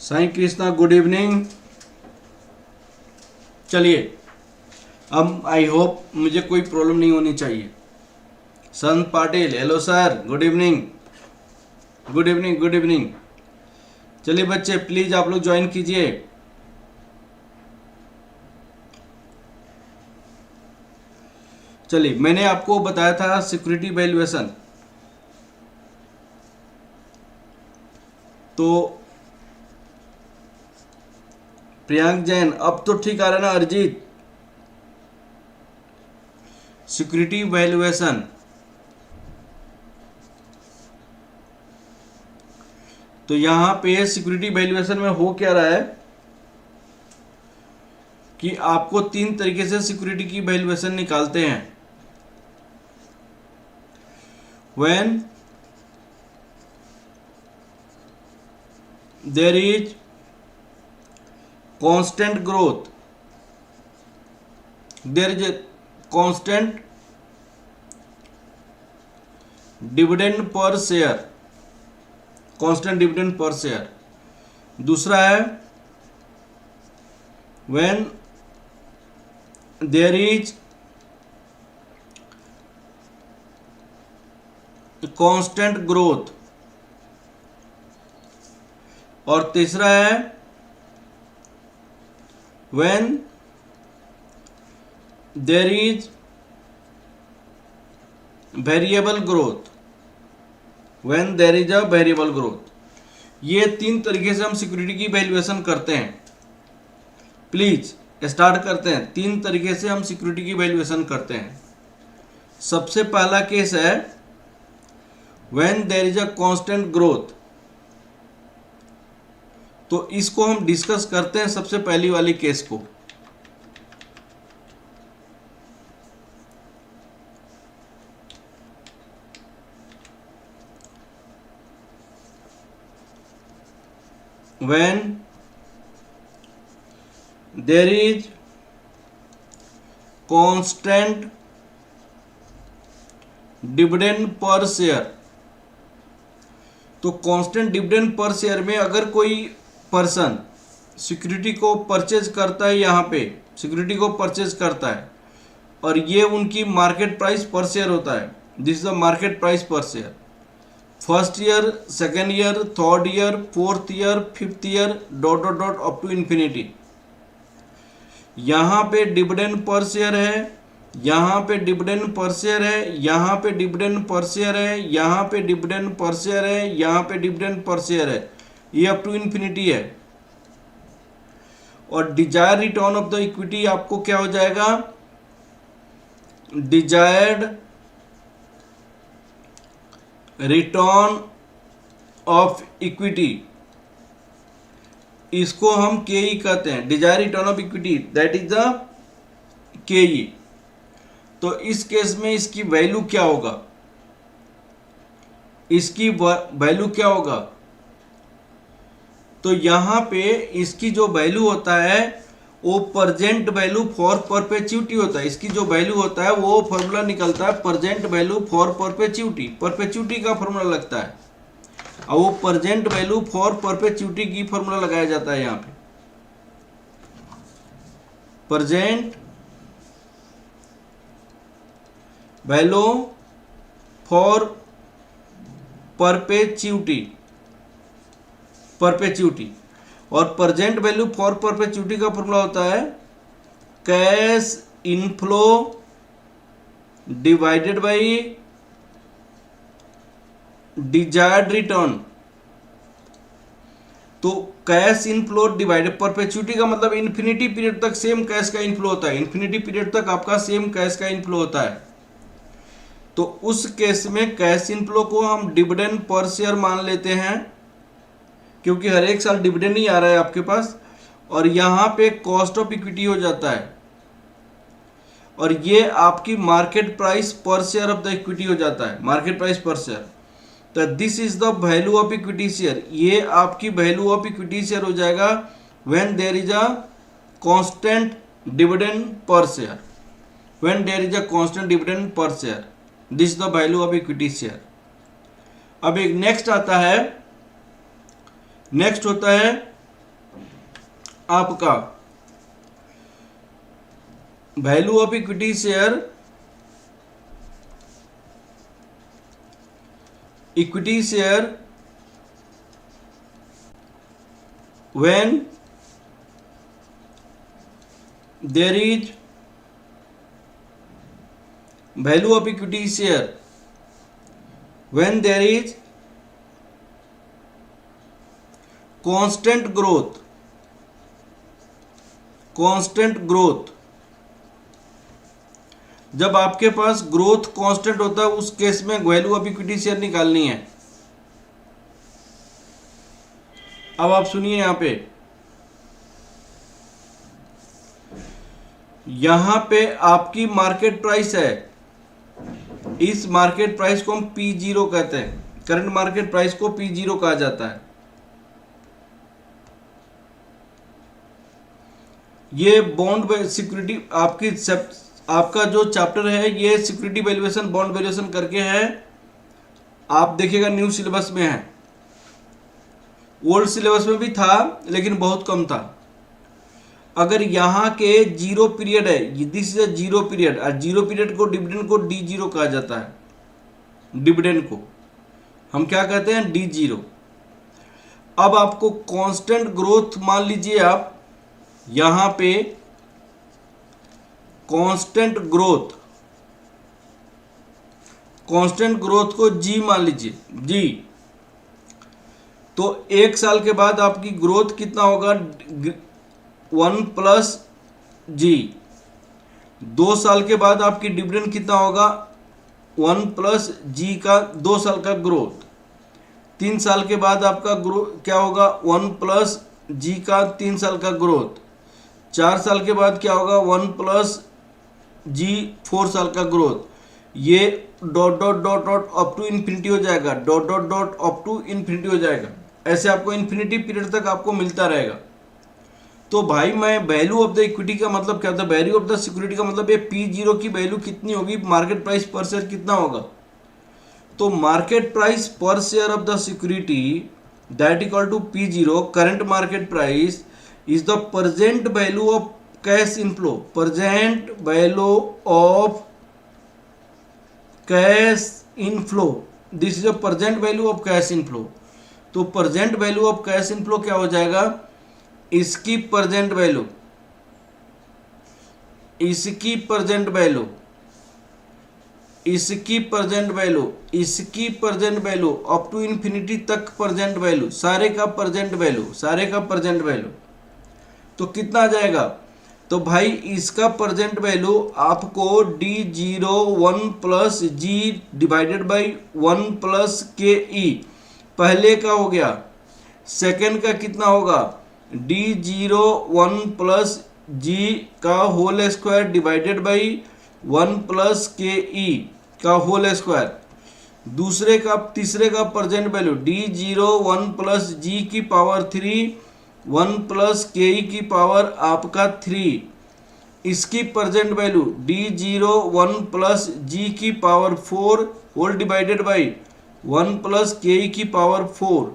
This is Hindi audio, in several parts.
Sai Krishna good evening. चलिए, अब आई होप मुझे कोई प्रॉब्लम नहीं होनी चाहिए। संत Patil, hello sir, good evening. Good evening, good evening. चलिए बच्चे, प्लीज आप लोग ज्वाइन कीजिए। चलिए, मैंने आपको बताया था सिक्योरिटी वैल्यूएशन, तो प्रियांक जैन, अब तो ठीक आ रहा है ना अरिजीत? सिक्योरिटी वैल्यूएशन, तो यहां पे सिक्योरिटी वैल्यूएशन में हो क्या रहा है कि आपको तीन तरीके से सिक्योरिटी की वैल्यूएशन निकालते हैं। When there is constant growth, there is a constant dividend per share, constant dividend per share। दूसरा है when there is constant growth, और तीसरा है when there is variable growth, when there is a variable growth। ये तीन तरीके से हम सिक्योरिटी की वैल्यूएशन करते हैं। प्लीज स्टार्ट करते हैं। तीन तरीके से हम सिक्योरिटी की वैल्यूएशन करते हैं। सबसे पहला केस है when there is a constant growth, तो इसको हम डिस्कस करते हैं सबसे पहली वाली केस को। When there is constant dividend per share, तो कांस्टेंट डिविडेंड पर शेयर में अगर कोई पर्सन सिक्योरिटी को परचेज करता है, यहाँ पे सिक्योरिटी को परचेज करता है और ये उनकी मार्केट प्राइस पर शेयर होता है, this is the market price per share. First year, second year, third year, fourth year, fifth year, dot dot dot up to infinity. यहाँ पे डिविडेंड पर शेयर है, यहाँ पे डिविडेंड पर शेयर है, यहाँ पे डिविडेंड पर शेयर है, यहाँ पे डिविडेंड पर शेयर है, यहाँ पे डिविडेंड पर शेयर है, ये अप टू इन्फिनिटी है। और desire return of the equity आपको क्या हो जाएगा? डिजायर्ड रिटर्न ऑफ इक्विटी, इसको हम केई कहते हैं। Desire return of equity that is the K E. तो इस केस में इसकी वैल्यू क्या होगा? इसकी वैल्यू क्या होगा? तो यहां पे इसकी जो वैल्यू होता है वो प्रेजेंट वैल्यू फॉर परपेचुइटी होता है। इसकी जो वैल्यू होता है वो फॉर्मूला निकलता है present value for perpetuity. Perpetuity का फॉर्मूला लगता है और वो प्रेजेंट वैल्यू फॉर परपेचुइटी की फॉर्मूला लगाया जाता है। यहां पे प्रेजेंट वैल्यू फॉर परपेचुइटी और प्रेजेंट वैल्यू फॉर परपेचुइटी का फॉर्मूला होता है cash inflow divided by desired return. तो कैश इनफ्लो डिवाइडेड, परपेचुइटी का मतलब इन्फिनिटी पीरियड तक सेम कैश का इनफ्लो होता है। इन्फिनिटी पीरियड तक आपका सेम कैश का इनफ्लो होता है। तो उस केस में कैश इनफ्लो को हम डिविडेंड पर शेयर मान लेते हैं, क्योंकि हर एक साल डिविडेंड ही आ रहा है आपके पास। और यहां पे कॉस्ट ऑफ इक्विटी हो जाता है और ये आपकी market price per share of the equity हो जाता है, मार्केट प्राइस पर शेयर। तो this is the value of equity share, ये आपकी वैल्यू ऑफ इक्विटी शेयर हो जाएगा when there is a constant dividend per share. When there is a constant dividend per share, this is the value of equity share. अब एक नेक्स्ट आता है, नेक्स्ट होता है आपका value of equity share, equity share when there is value of equity share when there is constant growth, constant growth, जब आपके पास ग्रोथ कांस्टेंट होता है उस केस में वैल्यू ऑफ इक्विटी शेयर निकालनी है। अब आप सुनिए, यहां पे आपकी मार्केट प्राइस है, इस मार्केट प्राइस को हम P0 कहते हैं, करंट मार्केट प्राइस को P0 कहा जाता है। ये बॉन्ड सिक्योरिटी आपका जो चैप्टर है ये सिक्योरिटी वैल्यूएशन, बॉन्ड वैल्यूएशन करके है, आप देखिएगा न्यू सिलेबस में है, ओल्ड सिलेबस में भी था लेकिन बहुत कम था। अगर यहाँ के जीरो पीरियड है, this is a zero period, और जीरो पीरियड को डिविडेंड को D0 कहा जाता है। डिविडेंड को हम क्या कहते हैं, D0। अब आपको कांस्टेंट ग्रोथ मान लीजिए, आप यहाँ पे कांस्टेंट ग्रोथ को G मान लीजिए, G। तो एक साल के बाद आपकी ग्रोथ कितना होगा, 1 प्लस G। 2 साल के बाद आपकी डिविडेंड कितना होगा, 1 प्लस G का 2 साल का ग्रोथ। 3 साल के बाद आपका ग्रोथ क्या होगा, 1 प्लस G का 3 साल का ग्रोथ। 4 साल के बाद क्या होगा, 1 प्लस G 4 साल का ग्रोथ। ये dot dot dot dot up to infinity हो जाएगा, dot dot dot up to infinity हो जाएगा। ऐसे आपको इन्फिनिटी पीरियड तक आपको मिलता रहेगा। तो भाई मैं वैल्यू ऑफ द इक्विटी का मतलब क्या होता है, वैल्यू ऑफ द सिक्योरिटी का मतलब ये P0 की वैल्यू कितनी होगी, मार्केट प्राइस पर शेयर कितना होगा। तो market price per share of the security that equal to P0 current market price is the present value of cash inflow, present value of cash inflow, this is a present value of cash inflow. तो present value of cash inflow क्या हो जाएगा, इसकी प्रेजेंट वैल्यू, इसकी प्रेजेंट वैल्यू, इसकी प्रेजेंट वैल्यू, इसकी present value up to infinity तक प्रेजेंट वैल्यू, सारे का प्रेजेंट वैल्यू, सारे का प्रेजेंट वैल्यू। तो कितना आ जाएगा, तो भाई इसका प्रेजेंट वैल्यू आपको D0 1 plus G divided by 1 plus KE पहले का हो गया, सेकेंड का कितना होगा, D0 1 प्लस G का whole square divided by 1 plus KE का होल स्क्वायर। दूसरे का, तीसरे का present value D0 1 plus G की पावर 3 1 प्लस KE की पावर आपका 3, इसकी present value D0 1 plus G की power 4 whole divided by 1 plus KE की पावर 4।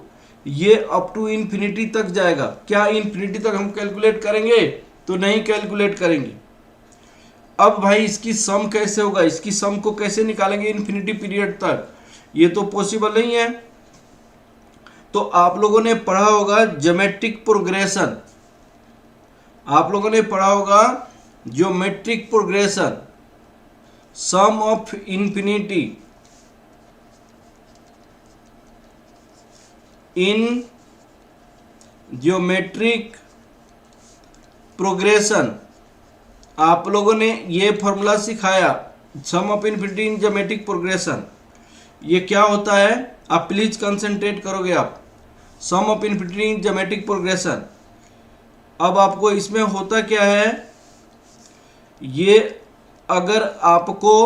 ये अप टू इन्फिनिटी तक जाएगा। क्या इन्फिनिटी तक हम कैलकुलेट करेंगे, तो नहीं कैलकुलेट करेंगे। अब भाई इसकी सम कैसे होगा, इसकी सम को कैसे निकालेंगे इन्फिनिटी पीरियड तक, ये तो पॉसिबल नहीं है। तो आप लोगों ने पढ़ा होगा ज्योमेट्रिक प्रोग्रेशन, आप लोगों ने पढ़ा होगा geometric progression, sum of infinity in geometric progression. आप लोगों ने ये फॉर्मूला सिखाया, sum of infinity in geometric progression. ये क्या होता है, आप प्लीज कंसंट्रेट करोगे आप, sum of infinity in geometric progression. अब आपको इसमें होता क्या है, ये अगर आपको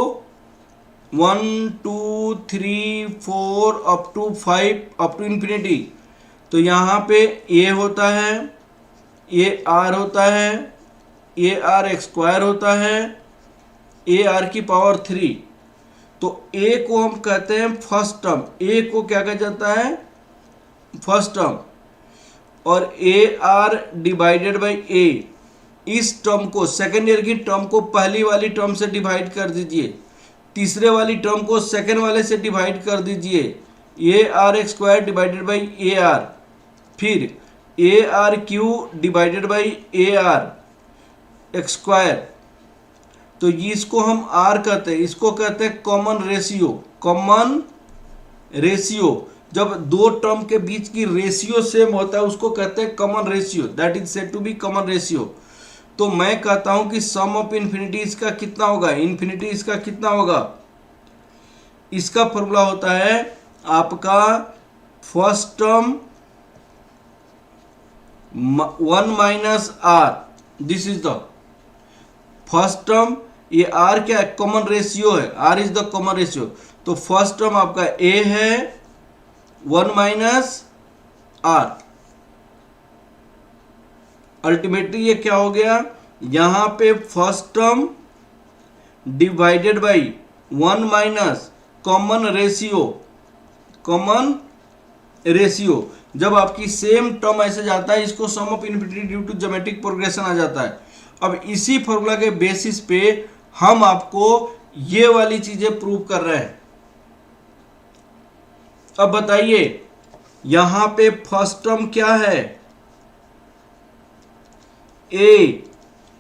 1 2 3 4 up to 5 up to infinity, तो यहाँ पे a होता है, ये r होता है, ये r स्क्वायर होता है, ये r की पावर 3। तो a को हम कहते हैं फर्स्ट टर्म, a को क्या कहा जाता है, फर्स्ट टर्म। और ए आर डिवाइडेड बाई ए, इस टर्म को, सेकेंड ईयर की टर्म को पहली वाली टर्म से डिवाइड कर दीजिए, तीसरे वाली टर्म को सेकेंड वाले से डिवाइड कर दीजिए, A R x square divided by A R, फिर A R Q divided by A R x square. तो इसको हम आर कहते हैं, इसको कहते हैं कॉमन रेशियो। कॉमन रेशियो, जब दो टर्म के बीच की रेशियो सेम होता है उसको कहते हैं common ratio, that is said to be common ratio. तो मैं कहता हूं कि सम ऑफ इन्फिनिटी इसका कितना होगा, इन्फिनिटी इसका कितना होगा, इसका फॉर्मूला होता है आपका first term 1 minus R, this is the first term, ये आर क्या है, कॉमन रेशियो है, R is the common ratio. तो फर्स्ट टर्म आपका ए है 1 माइनस आर, अल्टीमेटली ये क्या हो गया, यहां पे first term divided by 1 minus common ratio, common ratio. जब आपकी सेम टर्म ऐसे जाता है इसको sum of infinity due to geometric progression आ जाता है। अब इसी फॉर्मूला के बेसिस पे हम आपको ये वाली चीजें प्रूव कर रहे हैं। अब बताइए यहां पे फर्स्ट टर्म क्या है, ए,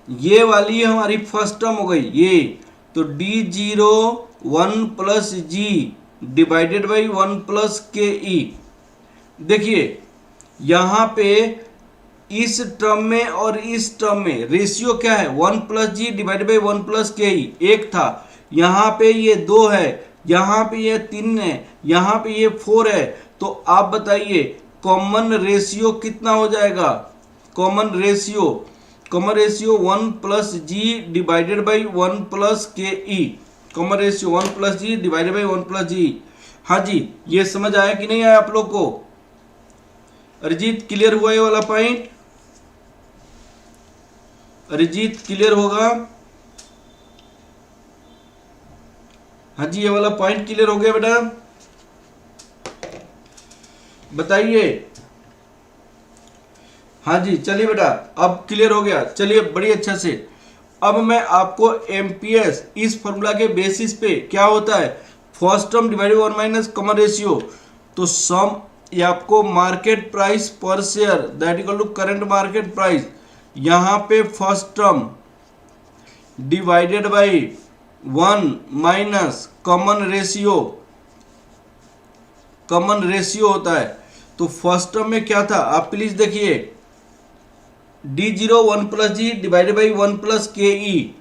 ये वाली हमारी फर्स्ट टर्म हो गई ये, तो D zero 1 plus G divided by 1 plus K E. देखिए यहां पे इस टर्म में और इस टर्म में रेशियो क्या है, 1 plus G divided by 1 plus K E, एक था, यहां पे ये 2 है, यहां पे ये 3 है, यहां पे ये 4 है। तो आप बताइए कॉमन रेशियो कितना हो जाएगा, common ratio, common ratio 1 plus G divided by 1 plus K E, common ratio 1 plus G divided by 1 plus G. हाँ जी, ये समझ आया कि नहीं आया आप लोग को, अरिजीत क्लियर हुआ ये वाला पॉइंट, अरिजीत क्लियर होगा, हाँ जी ये वाला पॉइंट क्लियर हो गया बेटा, बताइए। हाँ जी चलिए बेटा अब क्लियर हो गया, चलिए बड़ी अच्छा से। अब मैं आपको एमपीएस इस फॉर्मूला के बेसिस पे क्या होता है, first term divided 1 minus common ratio, तो सम ये आपको market price per share that equal to current market price, यहां पे first term divided by 1 minus common ratio, common ratio होता है। तो फर्स्ट टर्म में क्या था आप प्लीज देखिए, D zero 1 plus G divided by 1 plus K E,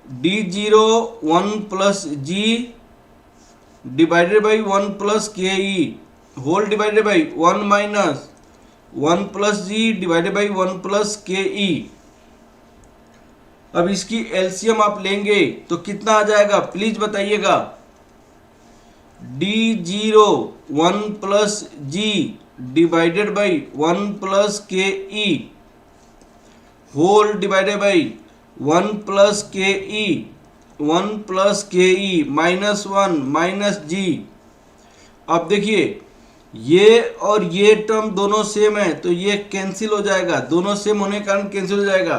D zero 1 plus G divided by 1 plus K E whole divided by 1 minus 1 plus G divided by 1 plus K E. अब इसकी एलसीएम आप लेंगे तो कितना आ जाएगा प्लीज बताइएगा, D zero 1 plus G divided by 1 plus K E whole divided by 1 plus K E, 1 plus K E minus 1 minus G. अब देखिए ये और ये टर्म दोनों सेम है तो ये कैंसिल हो जाएगा, दोनों सेम होने के कारण कैंसिल हो जाएगा।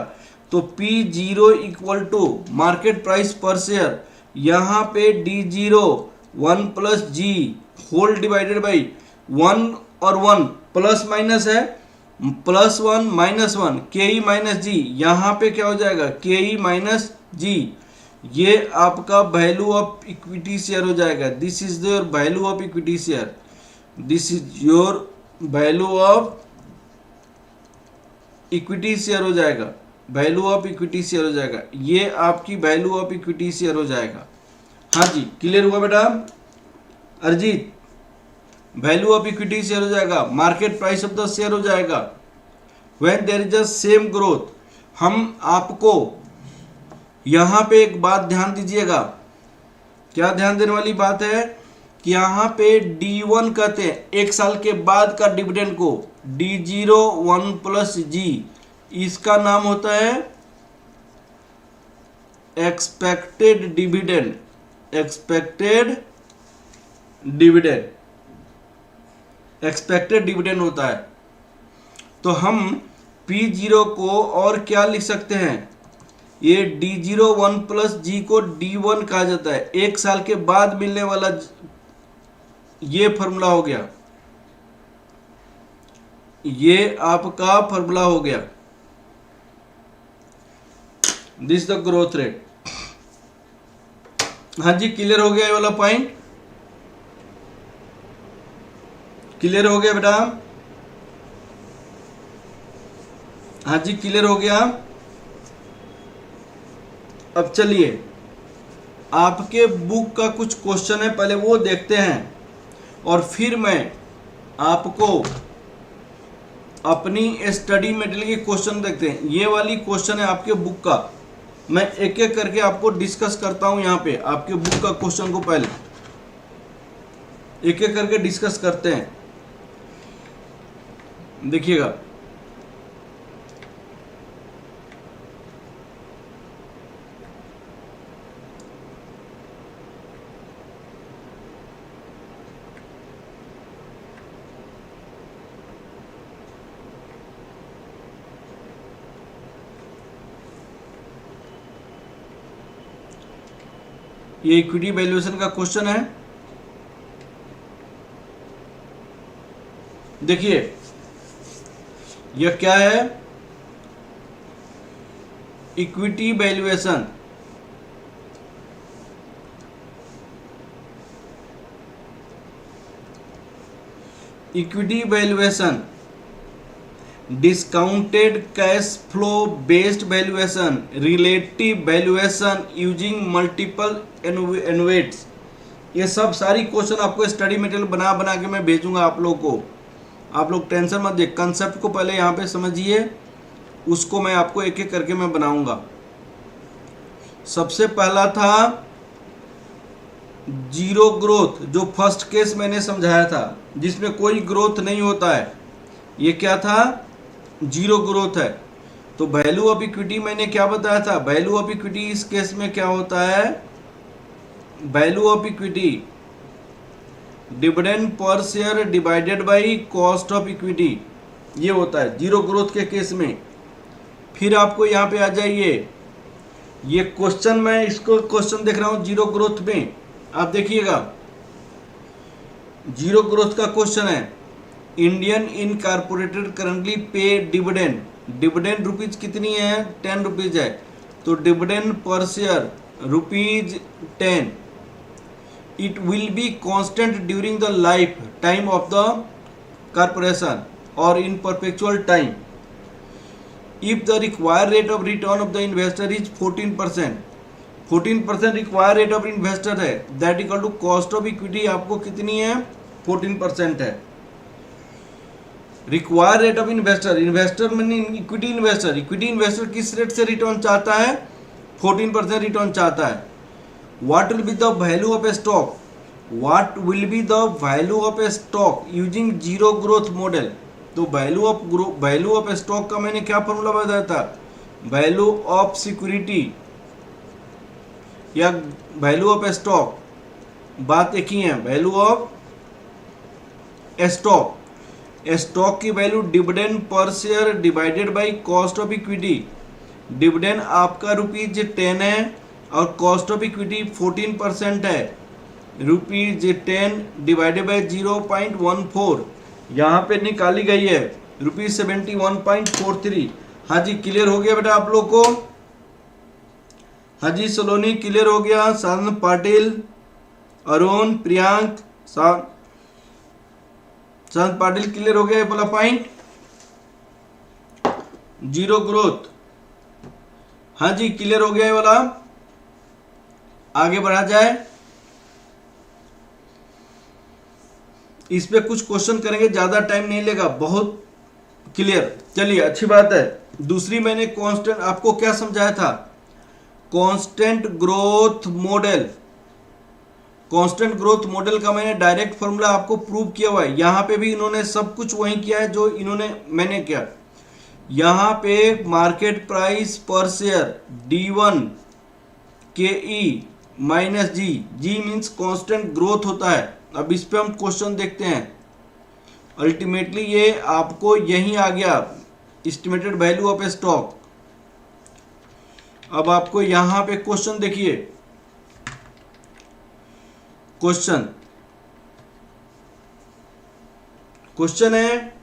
तो P zero equal to market price per share, यहाँ पे D zero 1 plus G whole divided by 1 और 1 प्लस माइनस है, plus 1 minus 1 K E minus जी, यहाँ पे क्या हो जाएगा के ई माइनस जी। ये आपका वैल्यू ऑफ इक्विटी शेयर हो जाएगा, this is your value of equity share, this is your value of equity share हो जाएगा, वैल्यू ऑफ इक्विटी शेयर हो जाएगा, ये आपकी वैल्यू ऑफ इक्विटी शेयर हो जाएगा। हाँ जी क्लियर हुआ बेटा Arijit, value of equity share हो जाएगा, market price of the share हो जाएगा when there is a same growth. हम आपको यहां पे एक बात ध्यान दीजिएगा, क्या ध्यान देने वाली बात है कि यहां पे D1 कहते हैं एक साल के बाद का डिविडेंड को, D0 1 प्लस जी, इसका नाम होता है expected dividend, expected dividend, expected dividend होता है। तो हम P0 को और क्या लिख सकते हैं, ये D0 1 प्लस जी को D1 कहा जाता है, एक साल के बाद मिलने वाला ये फॉर्मूला हो गया, ये आपका फॉर्मूला हो गया, दिस द ग्रोथ रेट। हाँ जी, क्लियर हो गया ये वाला पॉइंट, क्लियर हो गया बेटा? हाँ जी, क्लियर हो गया। अब चलिए आपके बुक का कुछ क्वेश्चन है, पहले वो देखते हैं और फिर मैं आपको अपनी स्टडी मटेरियल के क्वेश्चन देखते हैं। ये वाली क्वेश्चन है आपके बुक का, मैं एक एक करके आपको डिस्कस करता हूं। यहाँ पे आपके बुक का क्वेश्चन को पहले एक एक करके डिस्कस करते हैं, देखिएगा। ये इक्विटी वैल्यूएशन का क्वेश्चन है। देखिए यह क्या है, equity valuation. Equity valuation discounted cash flow based valuation, relative valuation using multiple annuities. ये सब सारी क्वेश्चन आपको स्टडी मटेरियल बना बना के मैं भेजूंगा आप लोगों को। आप लोग टेंशन मत देखिए, कंसेप्ट को पहले यहाँ पे समझिए, उसको मैं आपको एक एक करके मैं बनाऊंगा। सबसे पहला था जीरो ग्रोथ, जो फर्स्ट केस मैंने समझाया था जिसमें कोई ग्रोथ नहीं होता है, ये क्या था, जीरो ग्रोथ है। तो वैल्यू ऑफ इक्विटी मैंने क्या बताया था, वैल्यू ऑफ इक्विटी इस केस में क्या होता है, value of equity dividend per share divided by cost of equity, ये होता है जीरो ग्रोथ के केस में। फिर आपको यहाँ पे आ जाइए, ये क्वेश्चन मैं इसको क्वेश्चन देख रहा हूँ जीरो ग्रोथ में, आप देखिएगा जीरो ग्रोथ का क्वेश्चन है। Indian incorporated currently pay dividend, dividend rupees कितनी है, 10 रुपीज है, तो dividend per share rupees 10। It will be constant during the life time of the corporation और in perpetual time if the required rate of return of the investor is 14%, 14% required rate of investor है, that equal to cost of equity आपको कितनी है, 14% है। Required rate of investor, investor मैंने इक्विटी इन्वेस्टर, इक्विटी इन्वेस्टर किस रेट से रिटर्न चाहता है, 14% रिटर्न चाहता है। What will be the value of A stock, what will be the value of A stock using zero growth model. तो वैल्यू ऑफ स्टॉक का मैंने क्या फॉर्मूला बताया था, वैल्यू ऑफ सिक्योरिटी या वैल्यू ऑफ स्टॉक, बात एक ही है। वैल्यू ऑफ स्टॉक, स्टॉक की value dividend per share divided by cost of equity. Dividend आपका रुपीज 10 है और कॉस्ट ऑफ इक्विटी 14% है, रुपीज 10 डिवाइडेड बाय 0.14, यहाँ पे निकाली गई है रुपीज 71.43। हाँ जी, क्लियर हो गया बेटा आप लोग को? हाँ जी, सलोनी क्लियर हो गया, साधन पाटिल, अरुण, प्रियांक, साधन पाटिल क्लियर हो गया ये वाला पॉइंट, जीरो ग्रोथ। हाँ जी, क्लियर हो गया ये वाला, आगे बढ़ा जाए। इस पे कुछ क्वेश्चन करेंगे, ज्यादा टाइम नहीं लेगा, बहुत क्लियर। चलिए अच्छी बात है। दूसरी मैंने कांस्टेंट आपको क्या समझाया था, constant growth model. Constant growth model का मैंने डायरेक्ट फॉर्मूला आपको प्रूव किया हुआ है। यहां पे भी इन्होंने सब कुछ वही किया है जो इन्होंने मैंने किया। यहां पे market price per share D1 KE minus जी, जी मीन्स कांस्टेंट ग्रोथ होता है। अब इस पे हम क्वेश्चन देखते हैं। अल्टीमेटली ये आपको यही आ गया एस्टिमेटेड वैल्यू ऑफ स्टॉक। अब आपको यहां पे क्वेश्चन देखिए, क्वेश्चन है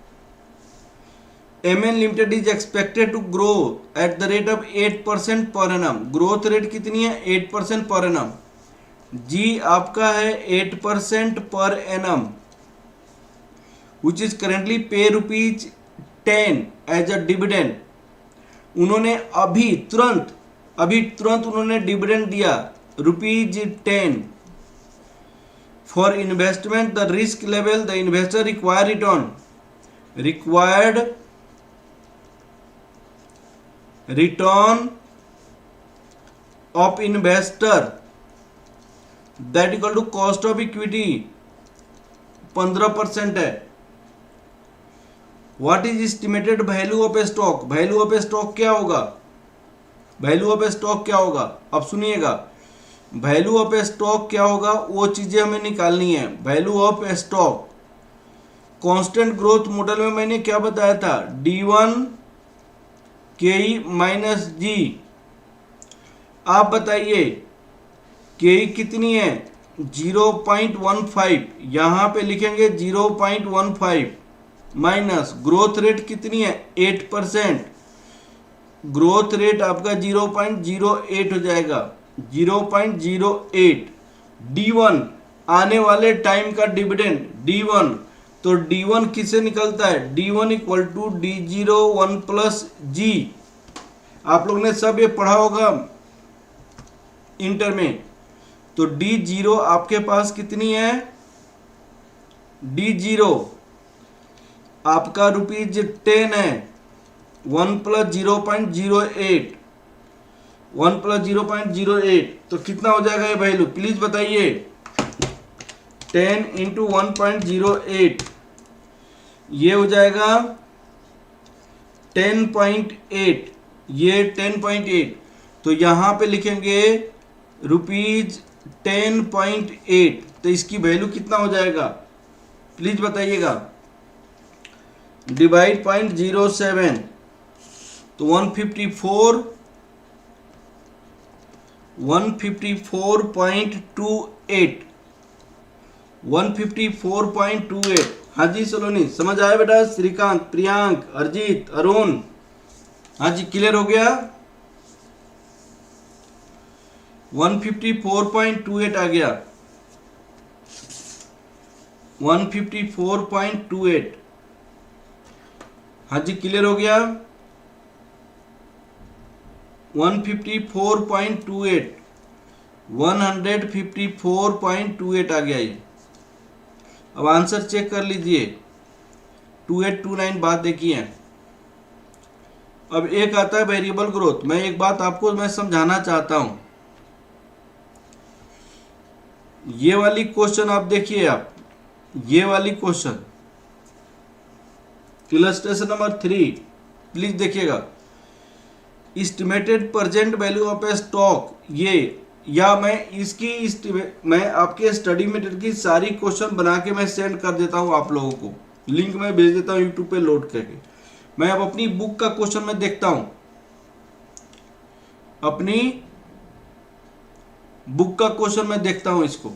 M N limited is expected to grow at the rate of 8% per annum. Growth rate कितनी है? 8% पर एनम। जी आपका है 8% per annum, which is currently पे ₹10 एज अ डिविडेंड। उन्होंने अभी तुरंत उन्होंने डिविडेंड दिया ₹10 for investment. The risk level the investor required return of investor that equal to cost of equity 15% है। What is estimated value of stock? Value of stock क्या होगा? वैल्यू ऑफ स्टॉक क्या होगा? अब सुनिएगा, वैल्यू ऑफ स्टॉक क्या होगा वो चीजें हमें निकालनी है। Value of stock constant growth model में मैंने क्या बताया था? D1 KE माइनस जी। आप बताइए KE कितनी है? 0.15। यहां पे लिखेंगे 0.15 माइनस ग्रोथ रेट कितनी है? 8%। ग्रोथ रेट आपका 0.08 हो जाएगा, 0.08। D1 आने वाले टाइम का डिविडेंड D1, तो D1 किससे निकलता है? D1 equal to D01 plus जी। आप लोग ने सब ये पढ़ा होगा इंटर में। तो D0 आपके पास कितनी है? D0 आपका ₹10 है। 1 प्लस 0.08, 1 प्लस 0.08 तो कितना हो जाएगा ये वैल्यू? प्लीज बताइए। 10 इंटू 1.08 ये हो जाएगा 10.8। ये 10.8 तो यहां पे लिखेंगे ₹10.8। तो इसकी वैल्यू कितना हो जाएगा? प्लीज बताइएगा। डिवाइड 0.07 तो 154.28। 154.28। हाँ जी सलोनी, समझ आया बेटा? श्रीकांत, प्रियांक, अरजीत, अरुण, हाँ जी क्लियर हो गया? 154.28 आ गया। 154.28 हाँ जी क्लियर हो गया? 154.28 154.28 आ गया ये। अब आंसर चेक कर लीजिए। 2829 बात देखिए। अब एक आता है वेरिएबल ग्रोथ। मैं एक बात आपको मैं समझाना चाहता हूं। ये वाली क्वेश्चन आप देखिए, आप ये वाली क्वेश्चन इलस्ट्रेशन नंबर 3 प्लीज देखिएगा। Estimated present value of A stock, ये या मैं आपके स्टडी मटेरियल की सारी क्वेश्चन बना के मैं सेंड कर देता हूं आप लोगों को। लिंक में भेज देता हूं यूट्यूब पे लोड करके। मैं अब अपनी बुक का क्वेश्चन में देखता हूं, अपनी बुक का क्वेश्चन में देखता हूं इसको।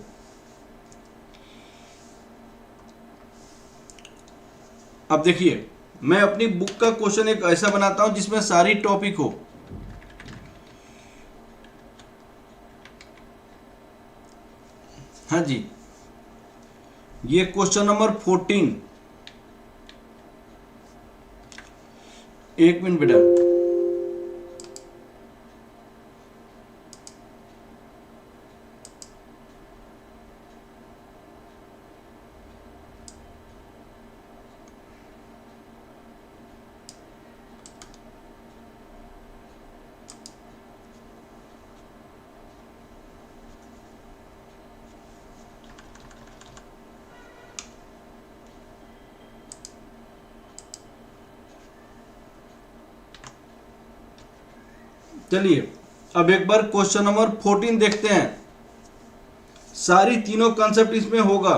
अब देखिए, मैं अपनी बुक का क्वेश्चन एक ऐसा बनाता हूं जिसमें सारी टॉपिक हो। हाँ जी, ये क्वेश्चन नंबर 14। एक मिनट बेटा। चलिए अब एक बार क्वेश्चन नंबर 14 देखते हैं। सारी तीनों कंसेप्ट इसमें होगा।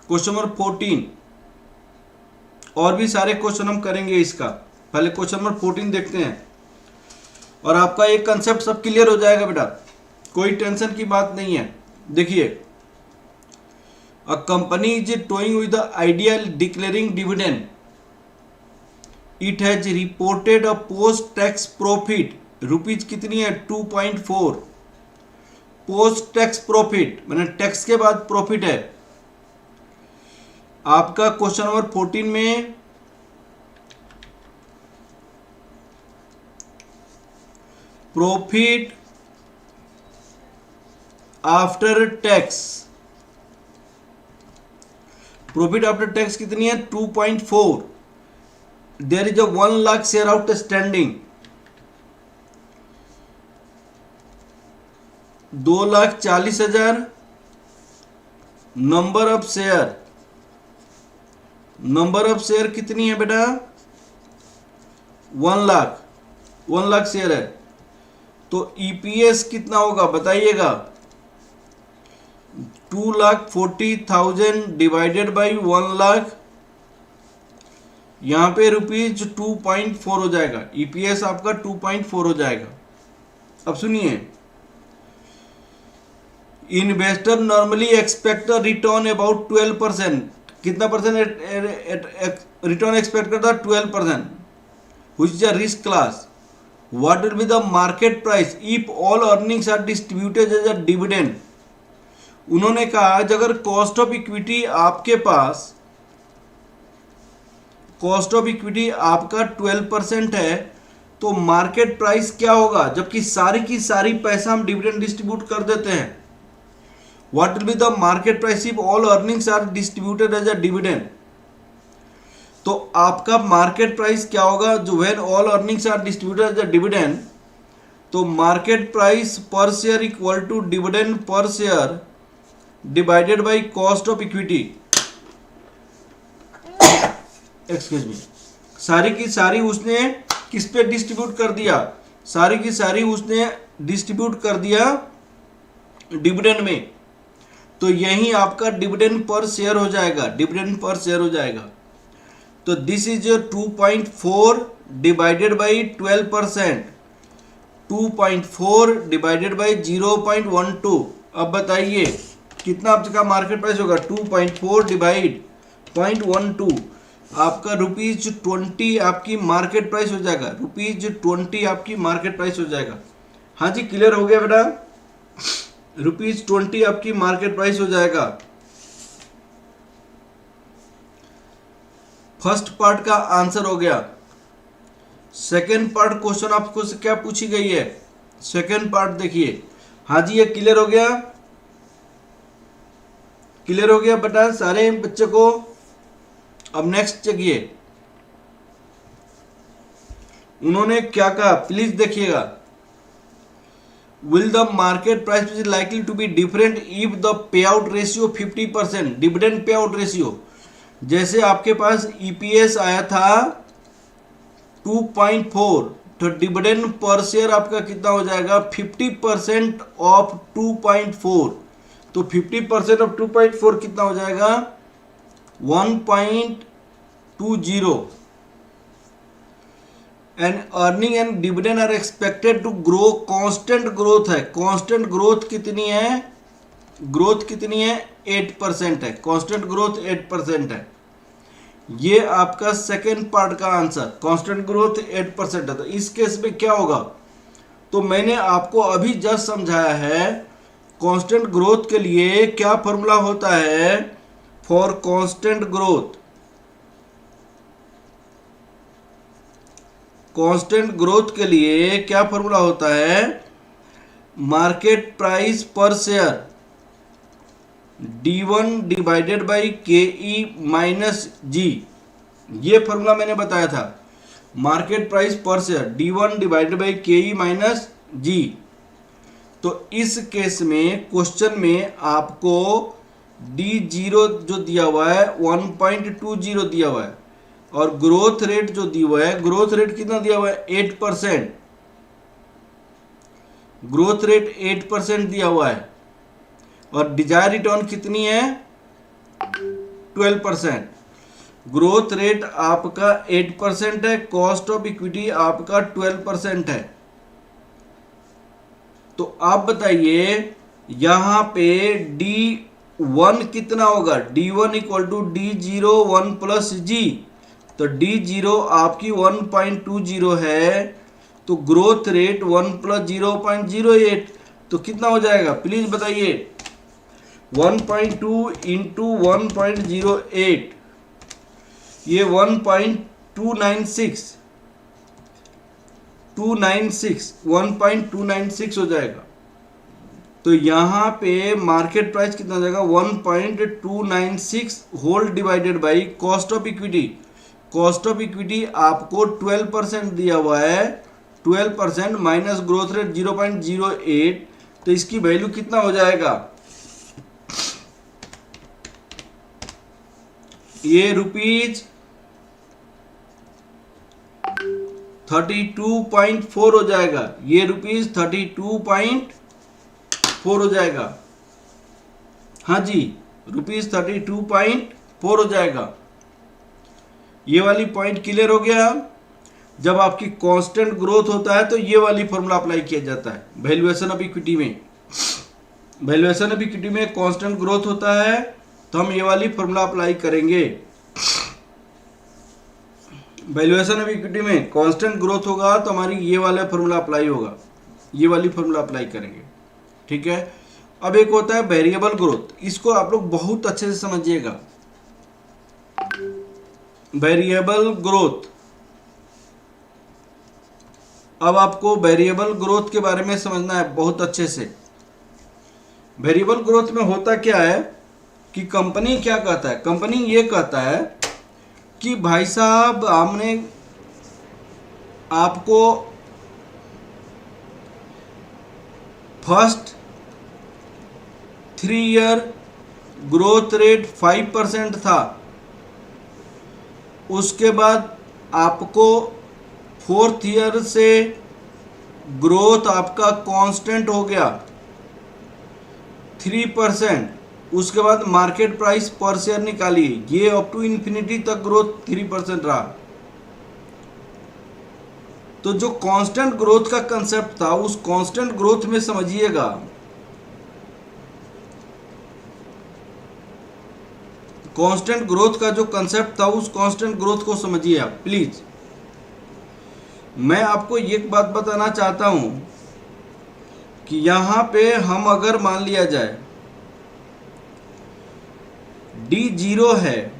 क्वेश्चन नंबर 14, और भी सारे क्वेश्चन हम करेंगे इसका। पहले क्वेश्चन नंबर 14 देखते हैं और आपका एक कंसेप्ट सब क्लियर हो जाएगा बेटा, कोई टेंशन की बात नहीं है। देखिए, a company is toying with the idea declaring dividend, it has reported a post tax profit rupees कितनी है 2.4। पोस्ट टैक्स प्रॉफिट मैंने टैक्स के बाद प्रॉफिट है। आपका क्वेश्चन नंबर 14 में profit after tax, profit after tax कितनी है 2.4। There is a 1 lakh share outstanding, 2,40,000 number of share, number of share कितनी है बेटा 1 लाख शेयर है। तो ईपीएस कितना होगा बताइएगा, 2,40,000 डिवाइडेड बाई 1 लाख, यहां पे रुपीज 2.4 हो जाएगा। ईपीएस आपका 2.4 हो जाएगा। अब सुनिए, investor normally expect return about 12%, कितना परसेंट रिटर्न एक्सपेक्ट करता है 12%, which is a risk class. What will be the market price if all earnings are distributed as a dividend. उन्होंने कहा अगर कॉस्ट ऑफ इक्विटी आपके पास, कॉस्ट ऑफ इक्विटी आपका 12% है तो मार्केट प्राइस क्या होगा, जबकि सारी की सारी पैसा हम डिविडेंड डिस्ट्रीब्यूट कर देते हैं। What will be the market price if all earnings are distributed as a dividend? तो आपका मार्केट प्राइस क्या होगा जो when all earnings are distributed as a dividend, तो market price per share equal to dividend per share divided by cost of equity. Excuse me, सारी की सारी उसने किस पे डिस्ट्रीब्यूट कर दिया, सारी की सारी उसने डिस्ट्रीब्यूट कर दिया डिविडेंड में। तो यही आपका डिविडेंड पर शेयर हो जाएगा, डिविडेंड पर शेयर हो जाएगा। तो this is 2.4 divided by 12%, 2.4 divided by 0.12। अब बताइए कितना आपका मार्केट प्राइस होगा, 2.4 डिवाइड 0.12, आपका ₹20 आपकी मार्केट प्राइस हो जाएगा, ₹20 आपकी मार्केट प्राइस हो जाएगा। हाँ जी, क्लियर हो गया बेटा, ₹20 आपकी मार्केट प्राइस हो जाएगा। फर्स्ट पार्ट का आंसर हो गया। सेकेंड पार्ट क्वेश्चन आपको से क्या पूछी गई है, सेकेंड पार्ट देखिए। हाँ जी, ये क्लियर हो गया, क्लियर हो गया बेटा सारे बच्चे को। अब नेक्स्ट चलिए, उन्होंने क्या कहा प्लीज देखिएगा। Will the market price is likely to be different if the payout ratio 50%, dividend payout ratio। जैसे आपके पास EPS आया था 2.4, तो डिविडेंड पर शेयर आपका कितना हो जाएगा 50% ऑफ 2.4, तो 50% ऑफ 2.4 कितना हो जाएगा 1.20। And earning and dividend are expected to grow, constant growth है। कांस्टेंट ग्रोथ कितनी है, ग्रोथ कितनी है 8% है, कांस्टेंट ग्रोथ 8% है। ये आपका सेकेंड पार्ट का आंसर, कांस्टेंट ग्रोथ 8% है। तो इस केस में क्या होगा, तो मैंने आपको अभी जस्ट समझाया है कांस्टेंट ग्रोथ के लिए क्या फॉर्मूला होता है। For constant growth, constant growth के लिए क्या फॉर्मूला होता है, market price per share D1 divided by KE minus G। ये फॉर्मूला मैंने बताया था, market price per share D1 divided by KE minus G। तो इस केस में क्वेश्चन में आपको D0 जो दिया हुआ है 1.20 दिया हुआ है, और ग्रोथ रेट जो दिया हुआ है, ग्रोथ रेट कितना दिया हुआ है 8%, ग्रोथ रेट 8% दिया हुआ है, और डिजायर रिटर्न कितनी है 12%। ग्रोथ रेट आपका 8% है, कॉस्ट ऑफ इक्विटी आपका 12% है। तो आप बताइए यहां पे D1 कितना होगा, D1 equal to D0 1 plus जी। तो D0 आपकी 1.20 है, तो ग्रोथ रेट 1 प्लस 0.08, तो कितना हो जाएगा प्लीज बताइए। 1.2 इंटू 1.08, ये 1.296 हो जाएगा। तो यहां पे मार्केट प्राइस कितना हो जाएगा, 1.296 whole divided by cost of equity. Cost of equity आपको 12% दिया हुआ है, 12% माइनस ग्रोथ रेट 0.08, तो इसकी वैल्यू कितना हो जाएगा, ये रुपीज 32.4 हो जाएगा, ये रुपीज 32.4 हो जाएगा। हाँ जी, रुपीज 32.4 हो जाएगा। ये वाली पॉइंट क्लियर हो गया। जब आपकी कांस्टेंट ग्रोथ होता है तो ये वाली फॉर्मूला अप्लाई किया जाता है वैल्यूएशन ऑफ इक्विटी में। वैल्यूएशन ऑफ इक्विटी में कांस्टेंट ग्रोथ होता है तो हम ये वाली फॉर्मूला अप्लाई करेंगे। वैल्यूएशन ऑफ इक्विटी में कांस्टेंट ग्रोथ होगा तो हमारी ये वाला फॉर्मूला अप्लाई होगा, ये वाली फॉर्मूला अप्लाई करेंगे। ठीक है। अब एक होता है वेरिएबल ग्रोथ, इसको आप लोग बहुत अच्छे से समझिएगा। वेरिएबल ग्रोथ, अब आपको वेरिएबल ग्रोथ के बारे में समझना है बहुत अच्छे से। वेरिएबल ग्रोथ में होता क्या है कि कंपनी क्या कहता है, कंपनी ये कहता है कि भाई साहब हमने आपको फर्स्ट 3 ईयर ग्रोथ रेट 5% था, उसके बाद आपको 4th ईयर से ग्रोथ आपका कांस्टेंट हो गया 3%, उसके बाद मार्केट प्राइस पर शेयर निकालिए, ये अप टू इन्फिनिटी तक ग्रोथ 3% रहा। तो जो कांस्टेंट ग्रोथ का कंसेप्ट था उस कांस्टेंट ग्रोथ में समझिएगा, कांस्टेंट ग्रोथ का जो कंसेप्ट था उस कांस्टेंट ग्रोथ को समझिए आप प्लीज। मैं आपको एक बात बताना चाहता हूं कि यहां पे हम अगर मान लिया जाए D0 है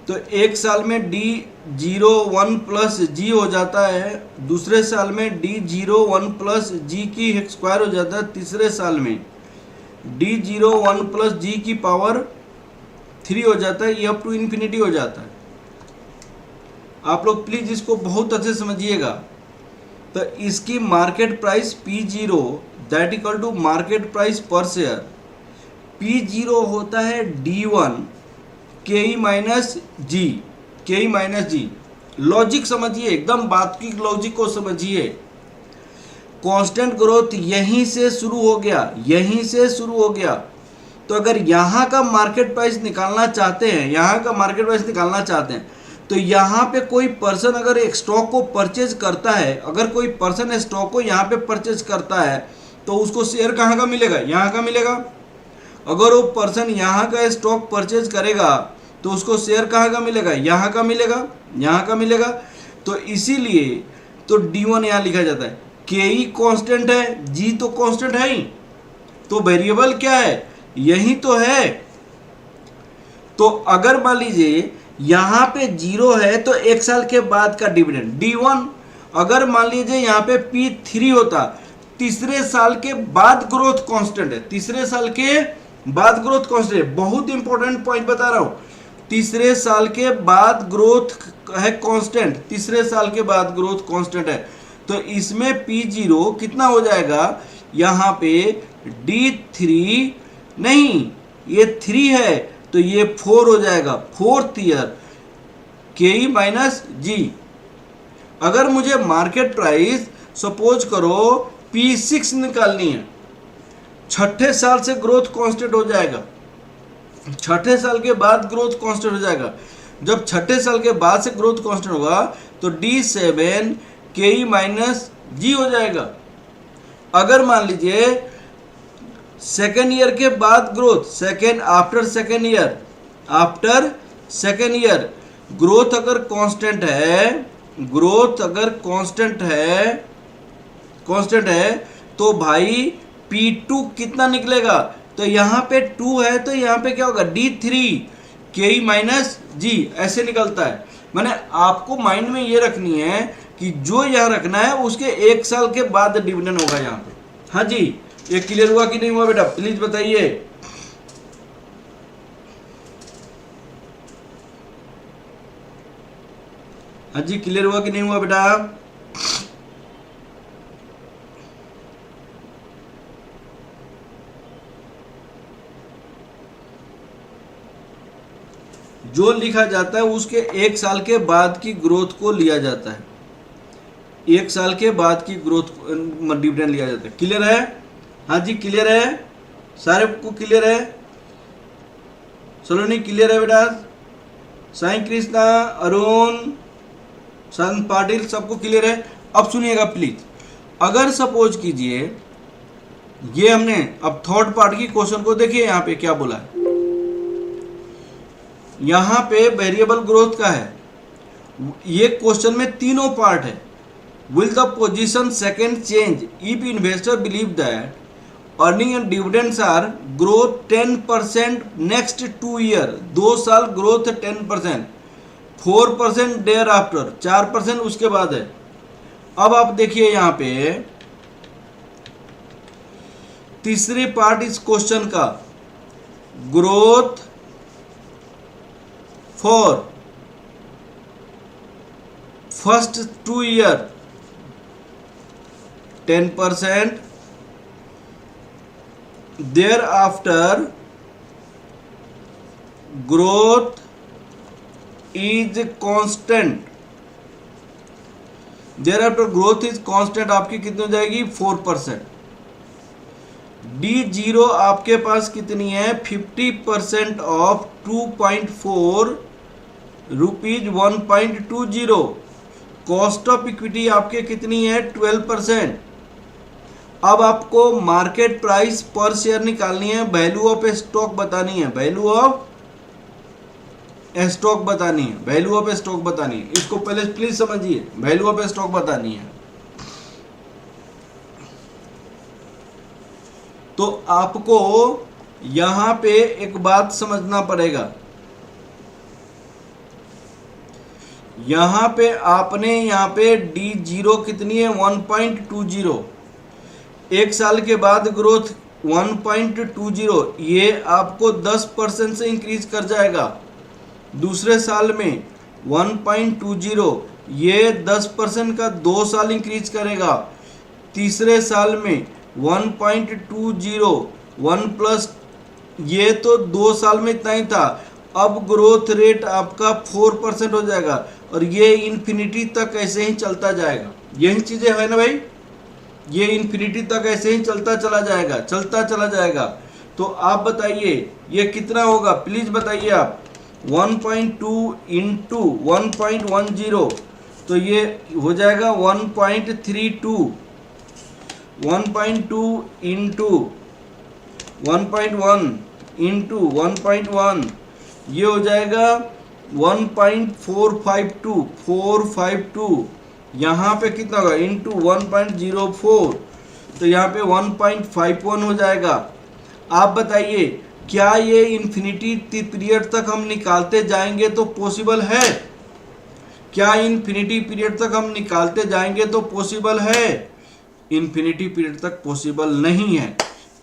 तो एक साल में D0 1 प्लस जी हो जाता है, दूसरे साल में D0 1 प्लस जी की स्क्वायर हो जाता है, तीसरे साल में D0 1 प्लस जी की पावर 3 हो जाता है, ये अप टू इन्फिनिटी हो जाता है। आप लोग प्लीज इसको बहुत अच्छे समझिएगा। तो इसकी market price P0 that equal to market price per share, P0 होता है D1 KE minus G, KE minus G. Logic समझिए, एकदम बात की लॉजिक को समझिए। कांस्टेंट ग्रोथ यहीं से शुरू हो गया, यहीं से शुरू हो गया। तो अगर यहाँ का मार्केट प्राइस निकालना चाहते हैं, यहाँ का मार्केट प्राइस निकालना चाहते हैं, तो यहाँ पे कोई पर्सन अगर एक स्टॉक को परचेज करता है, अगर कोई पर्सन स्टॉक को यहाँ पे परचेज करता है तो उसको शेयर कहाँ का मिलेगा, यहाँ का मिलेगा। अगर वो पर्सन यहाँ का स्टॉक परचेज करेगा तो उसको शेयर कहाँ का मिलेगा, यहाँ का मिलेगा, यहाँ का मिलेगा। तो इसीलिए तो D1 यहाँ लिखा जाता है। KE कांस्टेंट है, जी तो कांस्टेंट है ही, तो वेरिएबल क्या है, यही तो है। तो अगर मान लीजिए यहाँ पे 0 है तो एक साल के बाद का डिविडेंड D1, अगर मान लीजिए यहाँ पे P3 होता, तीसरे साल के बाद ग्रोथ कांस्टेंट है, तीसरे साल के बाद ग्रोथ कांस्टेंट है। बहुत इंपॉर्टेंट पॉइंट बता रहा हूं, तीसरे साल के बाद ग्रोथ है कांस्टेंट, तीसरे साल के बाद ग्रोथ कांस्टेंट है। तो इसमें P0 कितना हो जाएगा, यहाँ पे D3 नहीं, ये 3 है तो ये 4 हो जाएगा, 4th ईयर KE माइनस जी। अगर मुझे मार्केट प्राइस सपोज करो P6 निकालनी है, छठे साल से ग्रोथ कांस्टेंट हो जाएगा, छठे साल के बाद ग्रोथ कांस्टेंट हो जाएगा। जब छठे साल के बाद से ग्रोथ कांस्टेंट होगा तो D7 KE माइनस G हो जाएगा। अगर मान लीजिए सेकेंड ईयर के बाद growth, after second year growth अगर कांस्टेंट है तो भाई P2 कितना निकलेगा? तो यहाँ पे 2 है तो यहाँ पे क्या होगा? D3 KE माइनस G ऐसे निकलता है। मैंने आपको माइंड में ये रखनी है कि जो यहाँ रखना है उसके 1 साल के बाद डिविडेंड होगा यहाँ पे। हाँ जी, ये क्लियर हुआ कि नहीं हुआ बेटा? प्लीज बताइए। हाँ जी, क्लियर हुआ कि नहीं हुआ बेटा? जो लिखा जाता है उसके 1 साल के बाद की ग्रोथ को लिया जाता है। 1 साल के बाद की ग्रोथ डिविडेंड लिया जाता है। क्लियर है? हाँ जी, क्लियर है? सारे को क्लियर है? सलोनी क्लियर है बेटा? साई कृष्णा, अरुण, संत पाटिल सबको क्लियर है? अब सुनिएगा प्लीज। अगर सपोज कीजिए ये हमने अब थर्ड पार्ट की क्वेश्चन को देखिए, यहाँ पे क्या बोला है। यहाँ पे वेरिएबल ग्रोथ का है। ये क्वेश्चन में तीनों पार्ट है। Will the position second change if investor believe that earning and dividends are growth 10% next 2 year, 2 साल ग्रोथ 10%, 4% देयर आफ्टर, 4% उसके बाद है। अब आप देखिए यहाँ पे तीसरे पार्ट इस क्वेश्चन का, growth for first 2 year 10%, thereafter growth is constant, thereafter growth is constant आपकी कितनी हो जाएगी? 4%। D0 आपके पास कितनी है? 50% of 2.4 rupees 1.20। Cost of equity आपके कितनी है? 12%। अब आपको मार्केट प्राइस पर शेयर निकालनी है, वैल्यू ऑफ स्टॉक बतानी है, वैल्यू ऑफ स्टॉक बतानी है, वैल्यू ऑफ स्टॉक बतानी है। इसको पहले प्लीज समझिए, वैल्यू ऑफ स्टॉक बतानी है। तो आपको यहां पे एक बात समझना पड़ेगा। यहां पे आपने यहाँ पे D0 कितनी है? 1.20। 1 साल के बाद ग्रोथ 1.20, ये आपको 10% से इंक्रीज कर जाएगा। दूसरे साल में 1.20, ये 10% का 2 साल इंक्रीज करेगा। तीसरे साल में 1.20, 1 प्लस, ये तो 2 साल में इतना ही था। अब ग्रोथ रेट आपका 4% हो जाएगा और ये इन्फिनिटी तक ऐसे ही चलता जाएगा। यही चीजें है ना भाई, ये इन्फिनिटी तक ऐसे ही चलता चला जाएगा। तो आप बताइए ये कितना होगा? प्लीज बताइए आप। 1.2 इंटू 1.10, तो ये हो जाएगा 1.32। 1.2 इंटू 1.1 इंटू 1.1, ये हो जाएगा 1.452। यहाँ पे कितना होगा? इंटू 1.04, तो यहाँ पे 1.51 हो जाएगा। आप बताइए क्या ये इन्फिनिटी पीरियड तक हम निकालते जाएंगे तो पॉसिबल है? क्या इन्फिनिटी पीरियड तक हम निकालते जाएंगे तो पॉसिबल है? इन्फिनिटी पीरियड तक पॉसिबल नहीं है।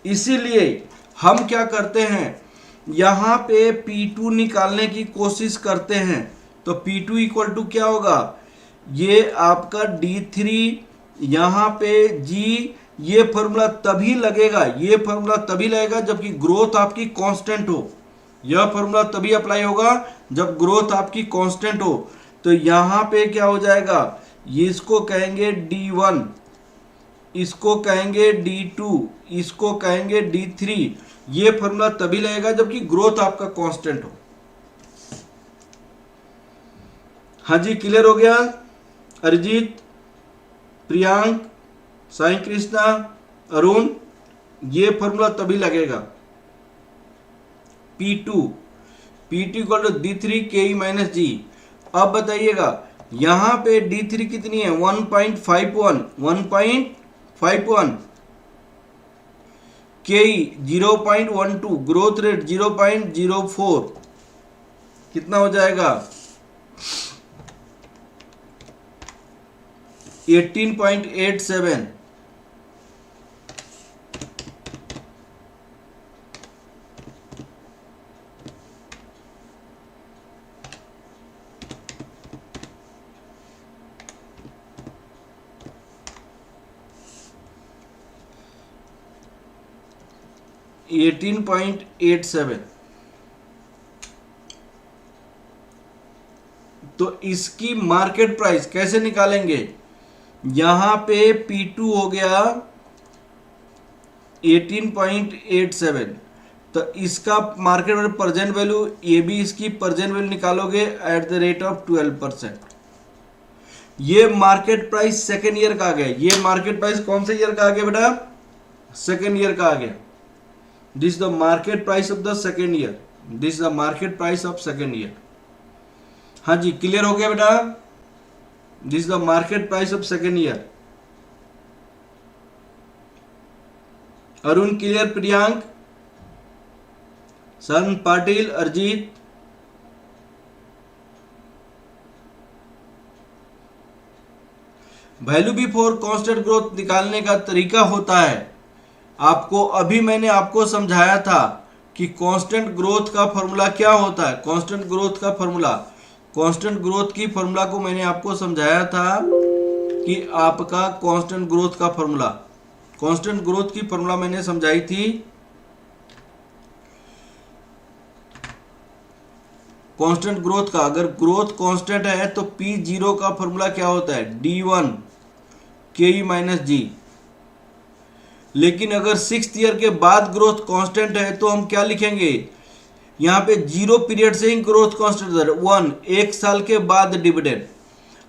इसीलिए हम क्या करते हैं, यहाँ पे P2 निकालने की कोशिश करते हैं। तो P2 इक्वल टू क्या होगा? ये आपका D3, यहाँ पे G, ये फॉर्मूला तभी लगेगा, जबकि ग्रोथ आपकी कांस्टेंट हो। यह फॉर्मूला तभी अप्लाई होगा जब ग्रोथ आपकी कांस्टेंट हो। तो यहाँ पे क्या हो जाएगा? ये इसको कहेंगे D1, इसको कहेंगे D2, इसको कहेंगे D3। ये फॉर्मूला तभी लगेगा जबकि ग्रोथ आपका कांस्टेंट हो। हाँ जी, क्लियर हो गया? अरिजीत, प्रियांक, साई कृष्णा, अरुण, ये फॉर्मूला तभी लगेगा। P2 equal to D3 KE minus G. अब बताइएगा यहां पे D3 कितनी है? 1.51 KE 0.12, ग्रोथ रेट 0.04, कितना हो जाएगा? 18.87। तो इसकी मार्केट प्राइस कैसे निकालेंगे? यहां पे P2 हो गया 18.87, तो इसका मार्केट वैल्यू प्रेजेंट वैल्यू, ये भी इसकी प्रेजेंट वैल्यू निकालोगे एट द रेट ऑफ 12%। ये मार्केट प्राइस सेकेंड ईयर का आ गया। ये मार्केट प्राइस कौन से ईयर का आ गया बेटा? सेकेंड ईयर का आ गया। This the market price of the second year, this the market price of second year. हाँ जी, क्लियर हो गया बेटा? This the market price of second year. Arun clear? Priyank, सन, Patil, Arijit, value before constant growth निकालने का तरीका होता है आपको, अभी मैंने आपको समझाया था कि कांस्टेंट ग्रोथ का फॉर्मूला क्या होता है। कांस्टेंट ग्रोथ का फॉर्मूला, कांस्टेंट ग्रोथ की फॉर्मूला को मैंने आपको समझाया था कि आपका कांस्टेंट ग्रोथ का फॉर्मूला, कांस्टेंट ग्रोथ की फॉर्मूला मैंने समझाई थी। कांस्टेंट ग्रोथ का, अगर ग्रोथ कांस्टेंट है तो P0 का फॉर्मूला क्या होता है? D1 KE माइनस जी। लेकिन अगर 6th ईयर के बाद ग्रोथ कांस्टेंट है तो हम क्या लिखेंगे? यहाँ पे 0 पीरियड से ही ग्रोथ कांस्टेंट 1, 1 साल के बाद डिविडेंड।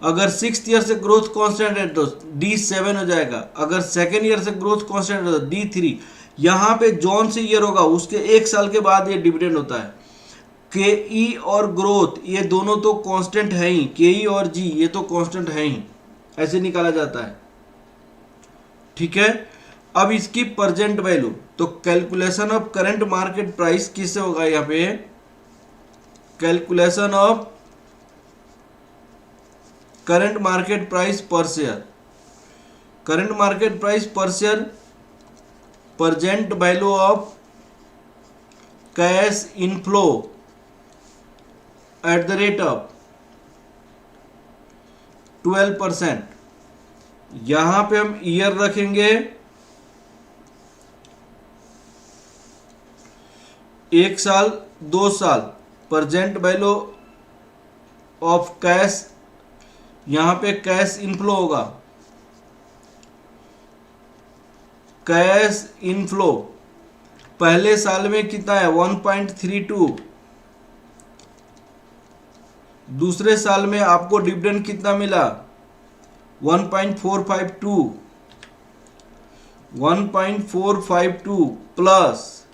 अगर 6th ईयर से ग्रोथ कांस्टेंट है तो D7 हो जाएगा। अगर सेकेंड ईयर से ग्रोथ कांस्टेंट है तो D3। यहाँ पे जौन से ईयर होगा उसके 1 साल के बाद ये डिविडेंड होता है। KE और ग्रोथ ये दोनों तो कांस्टेंट है ही, KE और G ये तो कांस्टेंट है ही, ऐसे निकाला जाता है। ठीक है, अब इसकी प्रेजेंट वैल्यू, तो calculation of current market price किससे होगा? यहाँ पे calculation of current market price per share, current market price per share, present value of cash inflow eight the rate of 12%। यहां पे हम ईयर रखेंगे 1 साल, 2 साल। प्रेजेंट वैल्यू ऑफ कैश, यहां पे कैश इनफ्लो होगा, कैश इनफ्लो पहले साल में कितना है? 1.32। दूसरे साल में आपको डिविडेंड कितना मिला? 1.452। 1.452 प्लस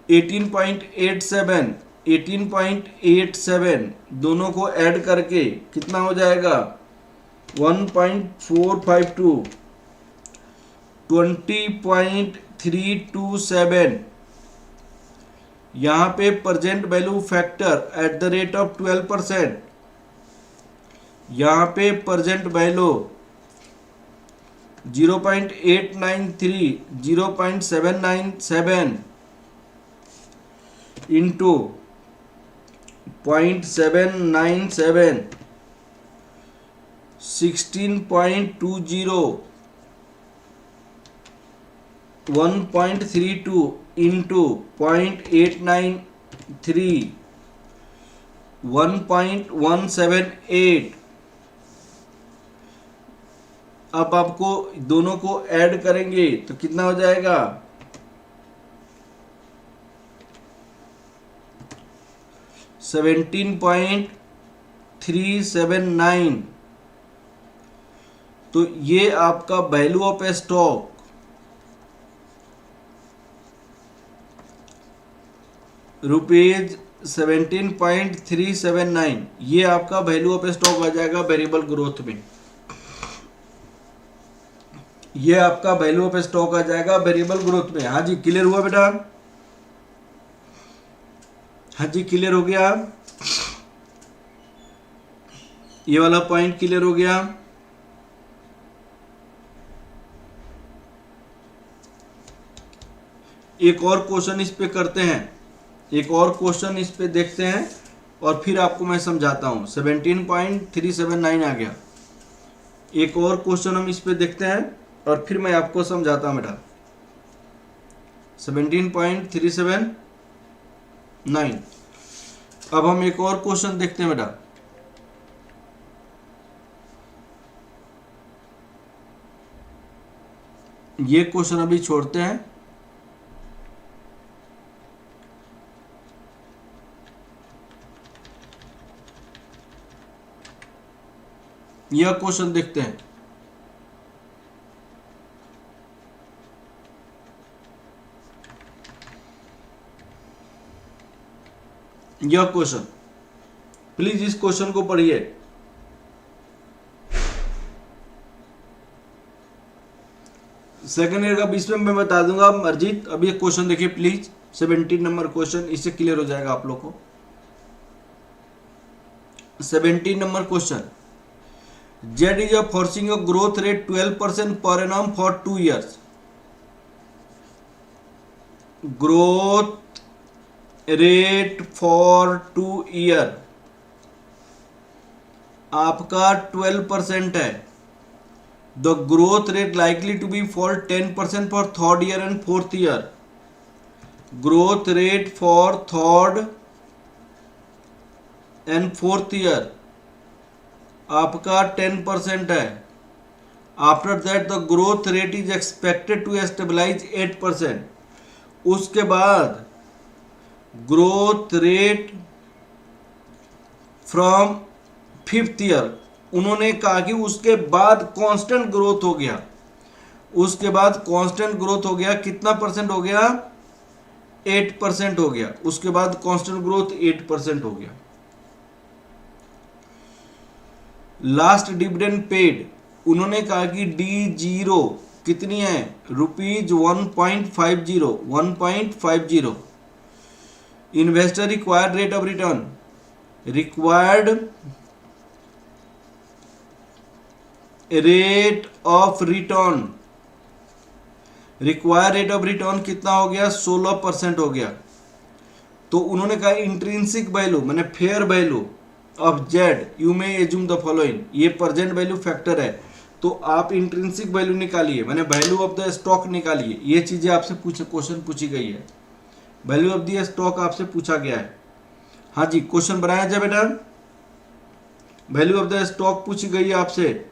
18.87, 18.87 दोनों को ऐड करके कितना हो जाएगा? 1.452 20.327। यहाँ पे present value factor eight the rate of 12%, यहाँ पे प्रेजेंट वैल्यू 0.893, 0.797 इंटू 0.797, 16.20, 1.32 इंटू 0.893, 1.178, अब आपको दोनों को ऐड करेंगे तो कितना हो जाएगा, 17.379। तो ये आपका वैल्यू ऑफ स्टॉक ₹17.379, ये आपका वैल्यू ऑफ स्टॉक आ जाएगा वेरिएबल ग्रोथ में। ये आपका वैल्यू ऑफ स्टॉक आ जाएगा वेरिएबल ग्रोथ में। हाँ जी, क्लियर हुआ बेटा? हाँ जी, क्लियर हो गया? ये वाला पॉइंट क्लियर हो गया? एक और क्वेश्चन इस पे करते हैं, एक और क्वेश्चन इस पे देखते हैं और फिर आपको मैं समझाता हूं। 17.379 आ गया। एक और क्वेश्चन हम इस पे देखते हैं और फिर मैं आपको समझाता हूं बेटा। 17.379। अब हम एक और क्वेश्चन देखते हैं बेटा। ये क्वेश्चन अभी छोड़ते हैं। यह क्वेश्चन देखते हैं। यह क्वेश्चन, प्लीज इस क्वेश्चन को पढ़िए। सेकेंड ईयर का 20 में मैं बता दूंगा। अर्जित अभी एक क्वेश्चन देखिए प्लीज, 17 नंबर क्वेश्चन, इससे क्लियर हो जाएगा आप लोग को। 17 number question, Z is a foreseeing a growth rate 12% per annum for 2 years. Growth rate for 2 year आपका 12% है। The growth rate likely to be for 10% for third year and fourth year. Growth rate for third and fourth year आपका 10% है। After that the growth rate is expected to stabilise 8%। उसके बाद growth rate from fifth year, उन्होंने कहा कि उसके बाद कांस्टेंट ग्रोथ हो गया। उसके बाद कांस्टेंट ग्रोथ हो गया, कितना परसेंट हो गया? 8% हो गया। उसके बाद कांस्टेंट ग्रोथ 8% हो गया। लास्ट डिविडेंड पेड, उन्होंने कहा कि D0 कितनी है? ₹1.50। Investor required rate of return, required rate of return, required rate of return कितना हो गया? 16% हो गया। तो उन्होंने कहा इंट्रिंसिक वैल्यू माने fair value of Z you may assume the following, ये प्रेजेंट वैल्यू फैक्टर है। तो आप इंट्रिंसिक वैल्यू निकालिए, माने वैल्यू ऑफ द स्टॉक निकालिए। ये चीजें आपसे क्वेश्चन पूछी गई है। वैल्यू ऑफ द स्टॉक आपसे पूछा गया है। हाँ जी, क्वेश्चन बनाया जाए बेटा। वैल्यू ऑफ द स्टॉक पूछी गई है आपसे।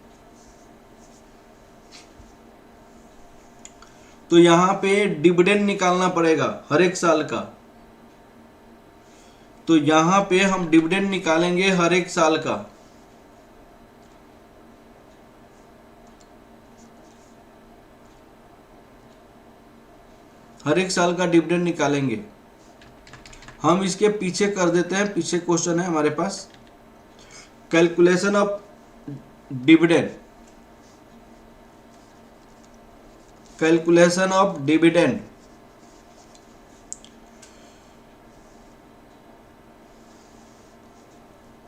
तो यहां पे डिविडेंड निकालना पड़ेगा हर एक साल का। तो यहां पे हम डिविडेंड निकालेंगे हर एक साल का। हर एक साल का डिविडेंड निकालेंगे। हम इसके पीछे कर देते हैं, पीछे क्वेश्चन है हमारे पास। Calculation of dividend, calculation of dividend.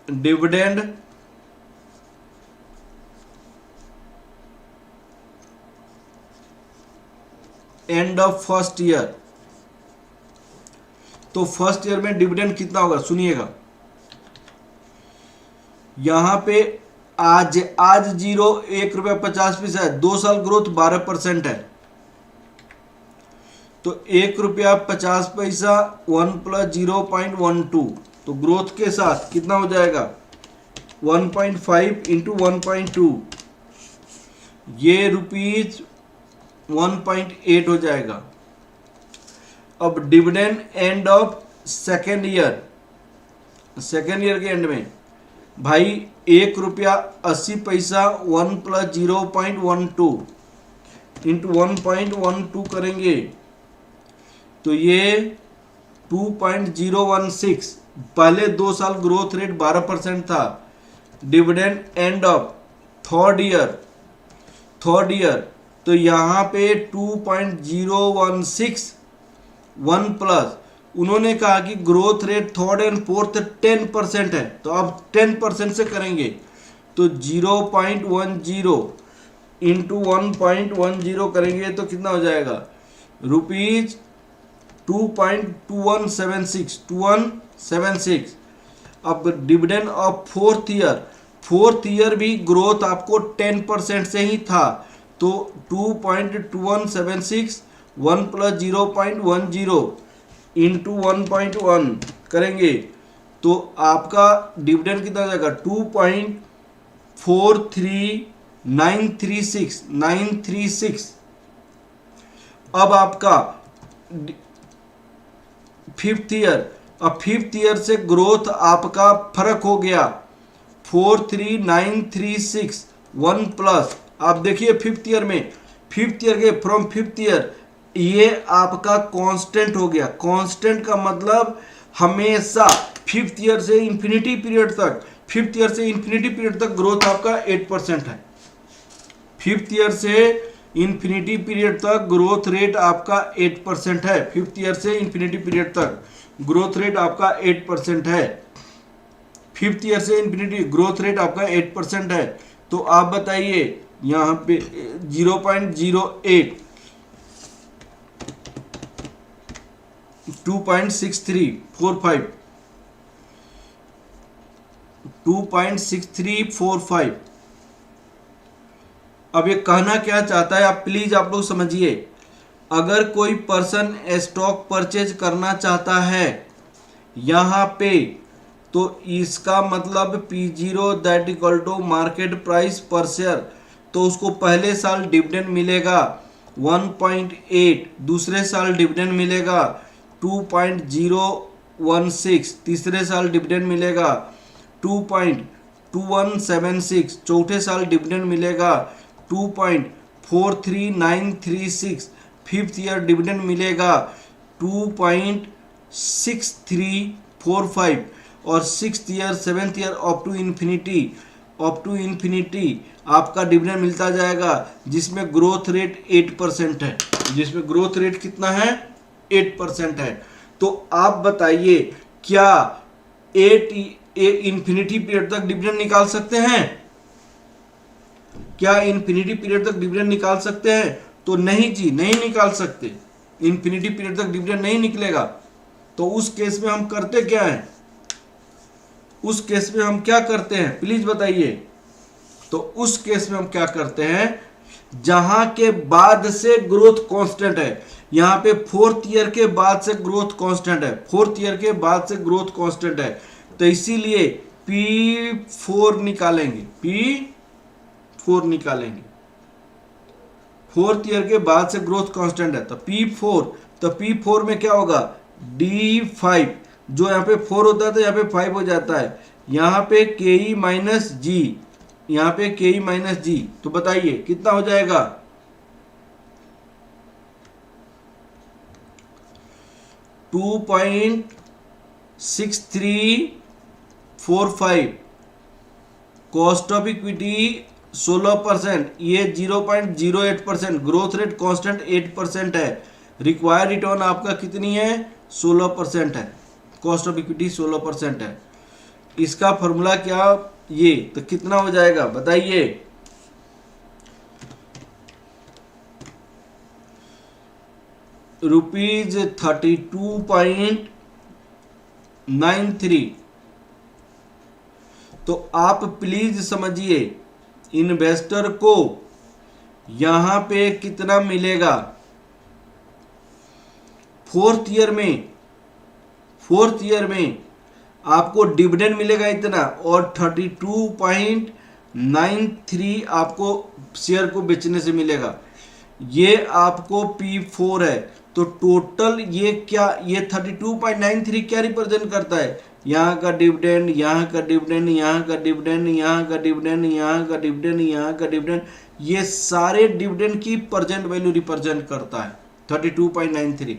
Dividend end of first year. तो फर्स्ट ईयर में डिविडेंड कितना होगा? सुनिएगा, यहां पे आज 0 ₹1.50 है। 2 साल ग्रोथ 12% है। तो ₹1.50 1 + 0.12, तो ग्रोथ के साथ कितना हो जाएगा? 1.5 × 1.2। ये ₹1.8 हो जाएगा। अब dividend end of second year के एंड में भाई ₹1.80 1 + 0.12 इंटू 1.12 करेंगे तो ये 2.016, पहले 2 साल ग्रोथ रेट 12% था। Dividend end of third year तो यहाँ पे 2.016 1 प्लस, उन्होंने कहा कि growth rate third and fourth 10% है, तो अब 10% से करेंगे तो 0.10 इंटू 1.10 करेंगे तो कितना हो जाएगा ₹2.2176। अब डिविडेंड ऑफ फोर्थ ईयर भी ग्रोथ आपको 10% से ही था, तो 2.2176 1 + 0.10 इंटू 1.1 करेंगे तो आपका डिविडेंड कितना हो जाएगा 2.43936। अब आपका फिफ्थ ईयर से ग्रोथ आपका फर्क हो गया 43936 1 प्लस। आप देखिए फिफ्थ ईयर के फ्रॉम फिफ्थ ईयर ये आपका कांस्टेंट हो गया। कांस्टेंट का मतलब हमेशा फिफ्थ ईयर से इंफिनिटी पीरियड तक ग्रोथ आपका 8% है। फिफ्थ ईयर से इंफिनिटी पीरियड तक ग्रोथ रेट आपका 8% है। फिफ्थ ईयर से इंफिनिटी पीरियड तक ग्रोथ रेट आपका 8% है। फिफ्थ ईयर से इंफिनिटी ग्रोथ रेट आपका 8% है। तो आप बताइए यहाँ पे 0.08 2.6345। अब ये कहना क्या चाहता है, आप प्लीज आप लोग समझिए। अगर कोई पर्सन स्टॉक परचेज करना चाहता है यहाँ पे, तो इसका मतलब P0 that equal to market price per share, तो उसको पहले साल डिविडेंड मिलेगा 1.8, दूसरे साल डिविडेंड मिलेगा 2.016, तीसरे साल डिविडेंड मिलेगा 2.2176, चौथे साल डिविडेंड मिलेगा 2.43936, फिफ्थ ईयर डिविडेंड मिलेगा 2.6345 और sixth year seventh year up to infinity आपका डिविडेंड मिलता जाएगा, जिसमें ग्रोथ रेट 8% है। जिसमें ग्रोथ रेट कितना है 8% है। तो आप बताइए क्या 8 इन्फिनिटी पीरियड तक डिविडेंड निकाल सकते हैं? क्या इन्फिनिटी पीरियड तक डिविडेंड निकाल सकते हैं? तो नहीं जी, नहीं निकाल सकते। इन्फिनिटी पीरियड तक डिविडेंड नहीं निकलेगा। तो उस केस में हम करते क्या हैं? उस केस में हम क्या करते हैं प्लीज बताइए। तो उस केस में हम क्या करते हैं, जहां के बाद से ग्रोथ कांस्टेंट है, यहां पे फोर्थ ईयर के बाद से ग्रोथ कांस्टेंट है, फोर्थ ईयर के बाद से ग्रोथ कांस्टेंट है, तो इसीलिए P4 निकालेंगे, P4 निकालेंगे। फोर्थ ईयर के बाद से ग्रोथ कांस्टेंट है तो P4, तो P4 में क्या होगा D5, जो यहाँ पे 4 होता है तो यहाँ पे 5 हो जाता है, यहाँ पे KE माइनस जी, यहाँ पे KE माइनस जी, तो बताइए कितना हो जाएगा 2.6345। कॉस्ट ऑफ इक्विटी 16%, ये 0.08%, ग्रोथ रेट कांस्टेंट 8% है। रिक्वायर्ड रिटर्न आपका कितनी है 16% है। कॉस्ट ऑफ इक्विटी 16% है। इसका फॉर्मूला क्या, ये तो कितना हो जाएगा बताइए। ₹32.93। तो आप प्लीज समझिए, इन्वेस्टर को यहां पे कितना मिलेगा फोर्थ ईयर में आपको डिविडेंड मिलेगा इतना, और 32 93 आपको शेयर को बेचने से मिलेगा। ये आपको P4 है, तो टोटल ये क्या, ये 32.93 क्या रिप्रेजेंट करता है, यहाँ का डिविडेंड, यहाँ का डिविडेंड, यहाँ का डिविडेंड, यहाँ का डिविडेंड, यहाँ का डिविडेंड, यहाँ का डिविडेंड, ये सारे डिविडेंड की प्रेजेंट वैल्यू रिप्रेजेंट करता है 32.93।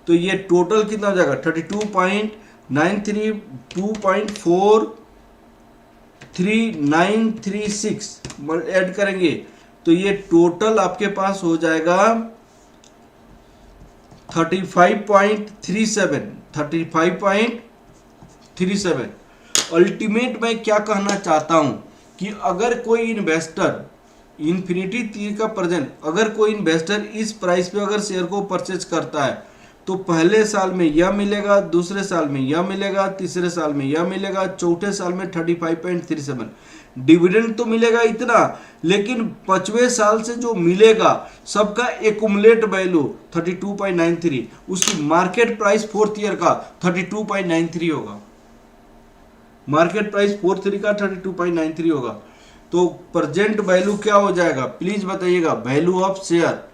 तो ये टोटल कितना हो जाएगा 32.93 2.43936 ऐड करेंगे तो ये टोटल आपके पास हो जाएगा 35.37। अल्टीमेट मैं क्या कहना चाहता हूं कि अगर कोई इन्वेस्टर इन्फिनिटी तीर का प्रेजेंट, अगर कोई इन्वेस्टर इस प्राइस पे अगर शेयर को परचेज करता है तो पहले साल में यह मिलेगा, दूसरे साल में यह मिलेगा, तीसरे साल में यह मिलेगा, चौथे साल में 35.37 डिविडेंड तो मिलेगा इतना, लेकिन 5वें साल से जो मिलेगा सबका एकुमुलेट वैल्यू 32.93, उसकी मार्केट प्राइस फोर्थ ईयर का 32.93 होगा, मार्केट प्राइस फोर्थ ईयर का 32.93 होगा। तो प्रेजेंट वैल्यू क्या हो जाएगा प्लीज बताइएगा, value of share,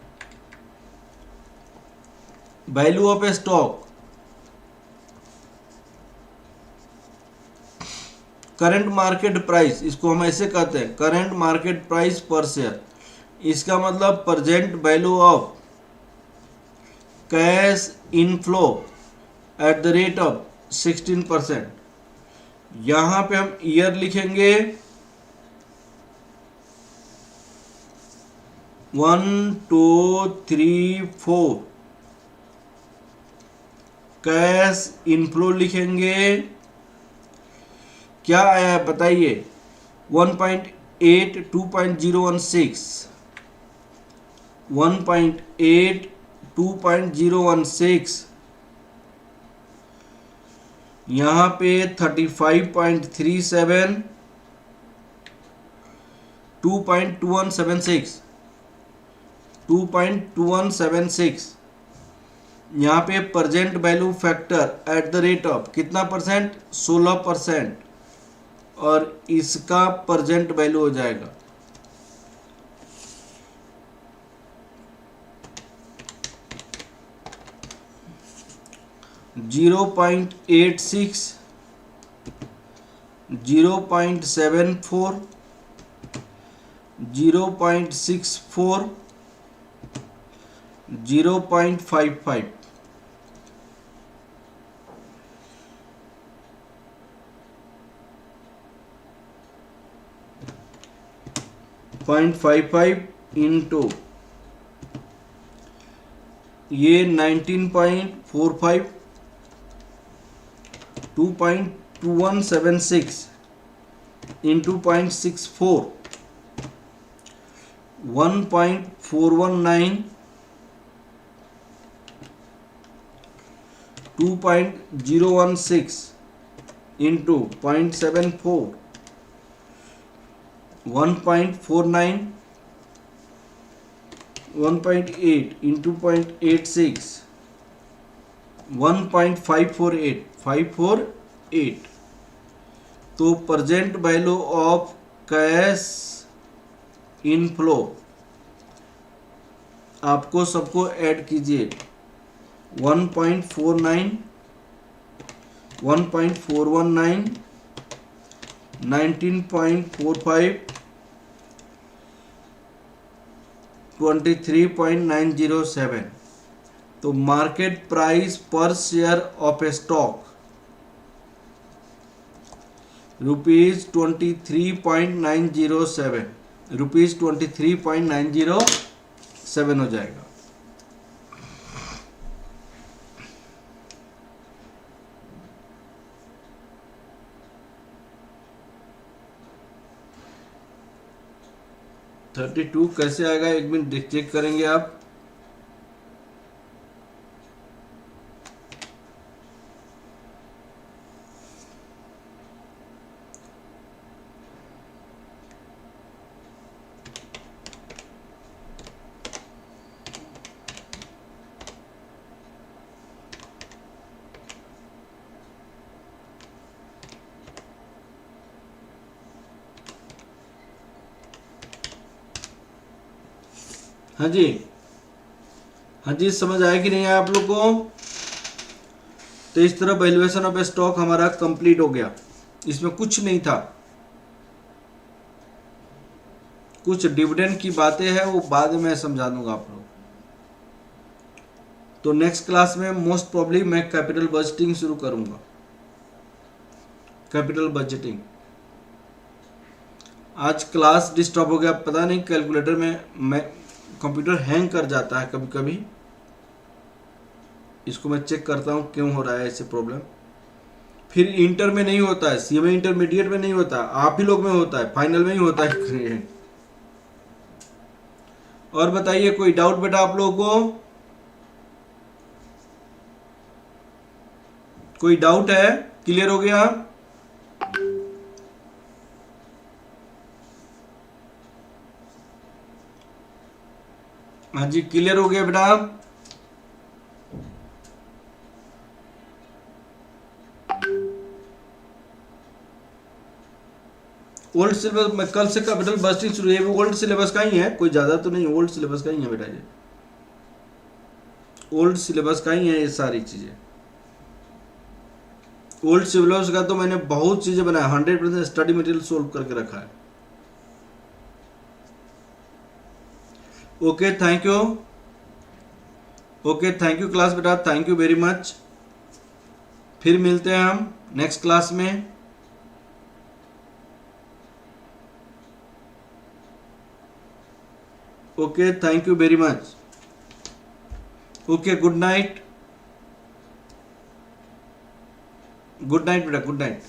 value of stock, current market price, इसको हम ऐसे कहते हैं current market price per share, इसका मतलब present value of cash inflow eight the rate of 16%। यहां पे हम ईयर लिखेंगे 1 2 3 4, कैश इनफ्लो लिखेंगे, क्या आया है बताइए 1.8 2.016, 1.8 2.016, यहाँ पे 35.37 2.2176, 2.2176, यहाँ पे present value factor eight the rate of कितना परसेंट 16%, और इसका प्रेजेंट वैल्यू हो जाएगा 0.86, 0.74, 0.64, 0.55। 0.55 इंटू ये 19.45, 2.2176 इंटू 0.64, 1.419, 2.016 इंटू 0.74, 1.49, 1.8 इंटू 0.86, 1.548। तो present value of cash inflow आपको सबको ऐड कीजिए 1.49, 1.419, 19.45, 23.907। तो market price per share of stock ₹23.907, ₹23.907 हो जाएगा। $32 कैसे आएगा एक मिनट चेक करेंगे आप। हाँ जी, हाँ जी, समझ आया कि नहीं आया आप लोग को? तो इस तरह वैल्यूएशन ऑफ स्टॉक हमारा कंप्लीट हो गया। इसमें कुछ नहीं था, कुछ डिविडेंड की बातें हैं वो बाद में समझा दूंगा आप लोग। तो नेक्स्ट क्लास में मोस्ट प्रॉब्ली मैं कैपिटल बजटिंग शुरू करूंगा। Capital budgeting. आज क्लास डिस्टर्ब हो गया, पता नहीं कैलकुलेटर में मैं कंप्यूटर हैंग कर जाता है कभी कभी। इसको मैं चेक करता हूँ क्यों हो रहा है ऐसे प्रॉब्लम। फिर इंटर में नहीं होता है, सीएमए इंटरमीडिएट में नहीं होता, आप ही लोग में होता है, फाइनल में ही होता है। और बताइए कोई डाउट बेटा आप लोगों को? कोई डाउट है? क्लियर हो गया? हाँ जी, क्लियर हो गया बेटा। ओल्ड सिलेबस में कल से कैपिटल बस्टिंग शुरू है, वो ओल्ड सिलेबस का ही है, कोई ज्यादा तो नहीं, ओल्ड सिलेबस का ही है बेटा, ये ओल्ड सिलेबस का ही है ये सारी चीजें। ओल्ड सिलेबस का तो मैंने बहुत चीजें बनाया, 100% स्टडी मटेरियल सोल्व करके रखा है। Okay, thank you. Okay, thank you class बेटा, थैंक यू वेरी मच। फिर मिलते हैं हम नेक्स्ट क्लास में। Okay, thank you very much. Okay, good night. Good night बेटा, गुड नाइट।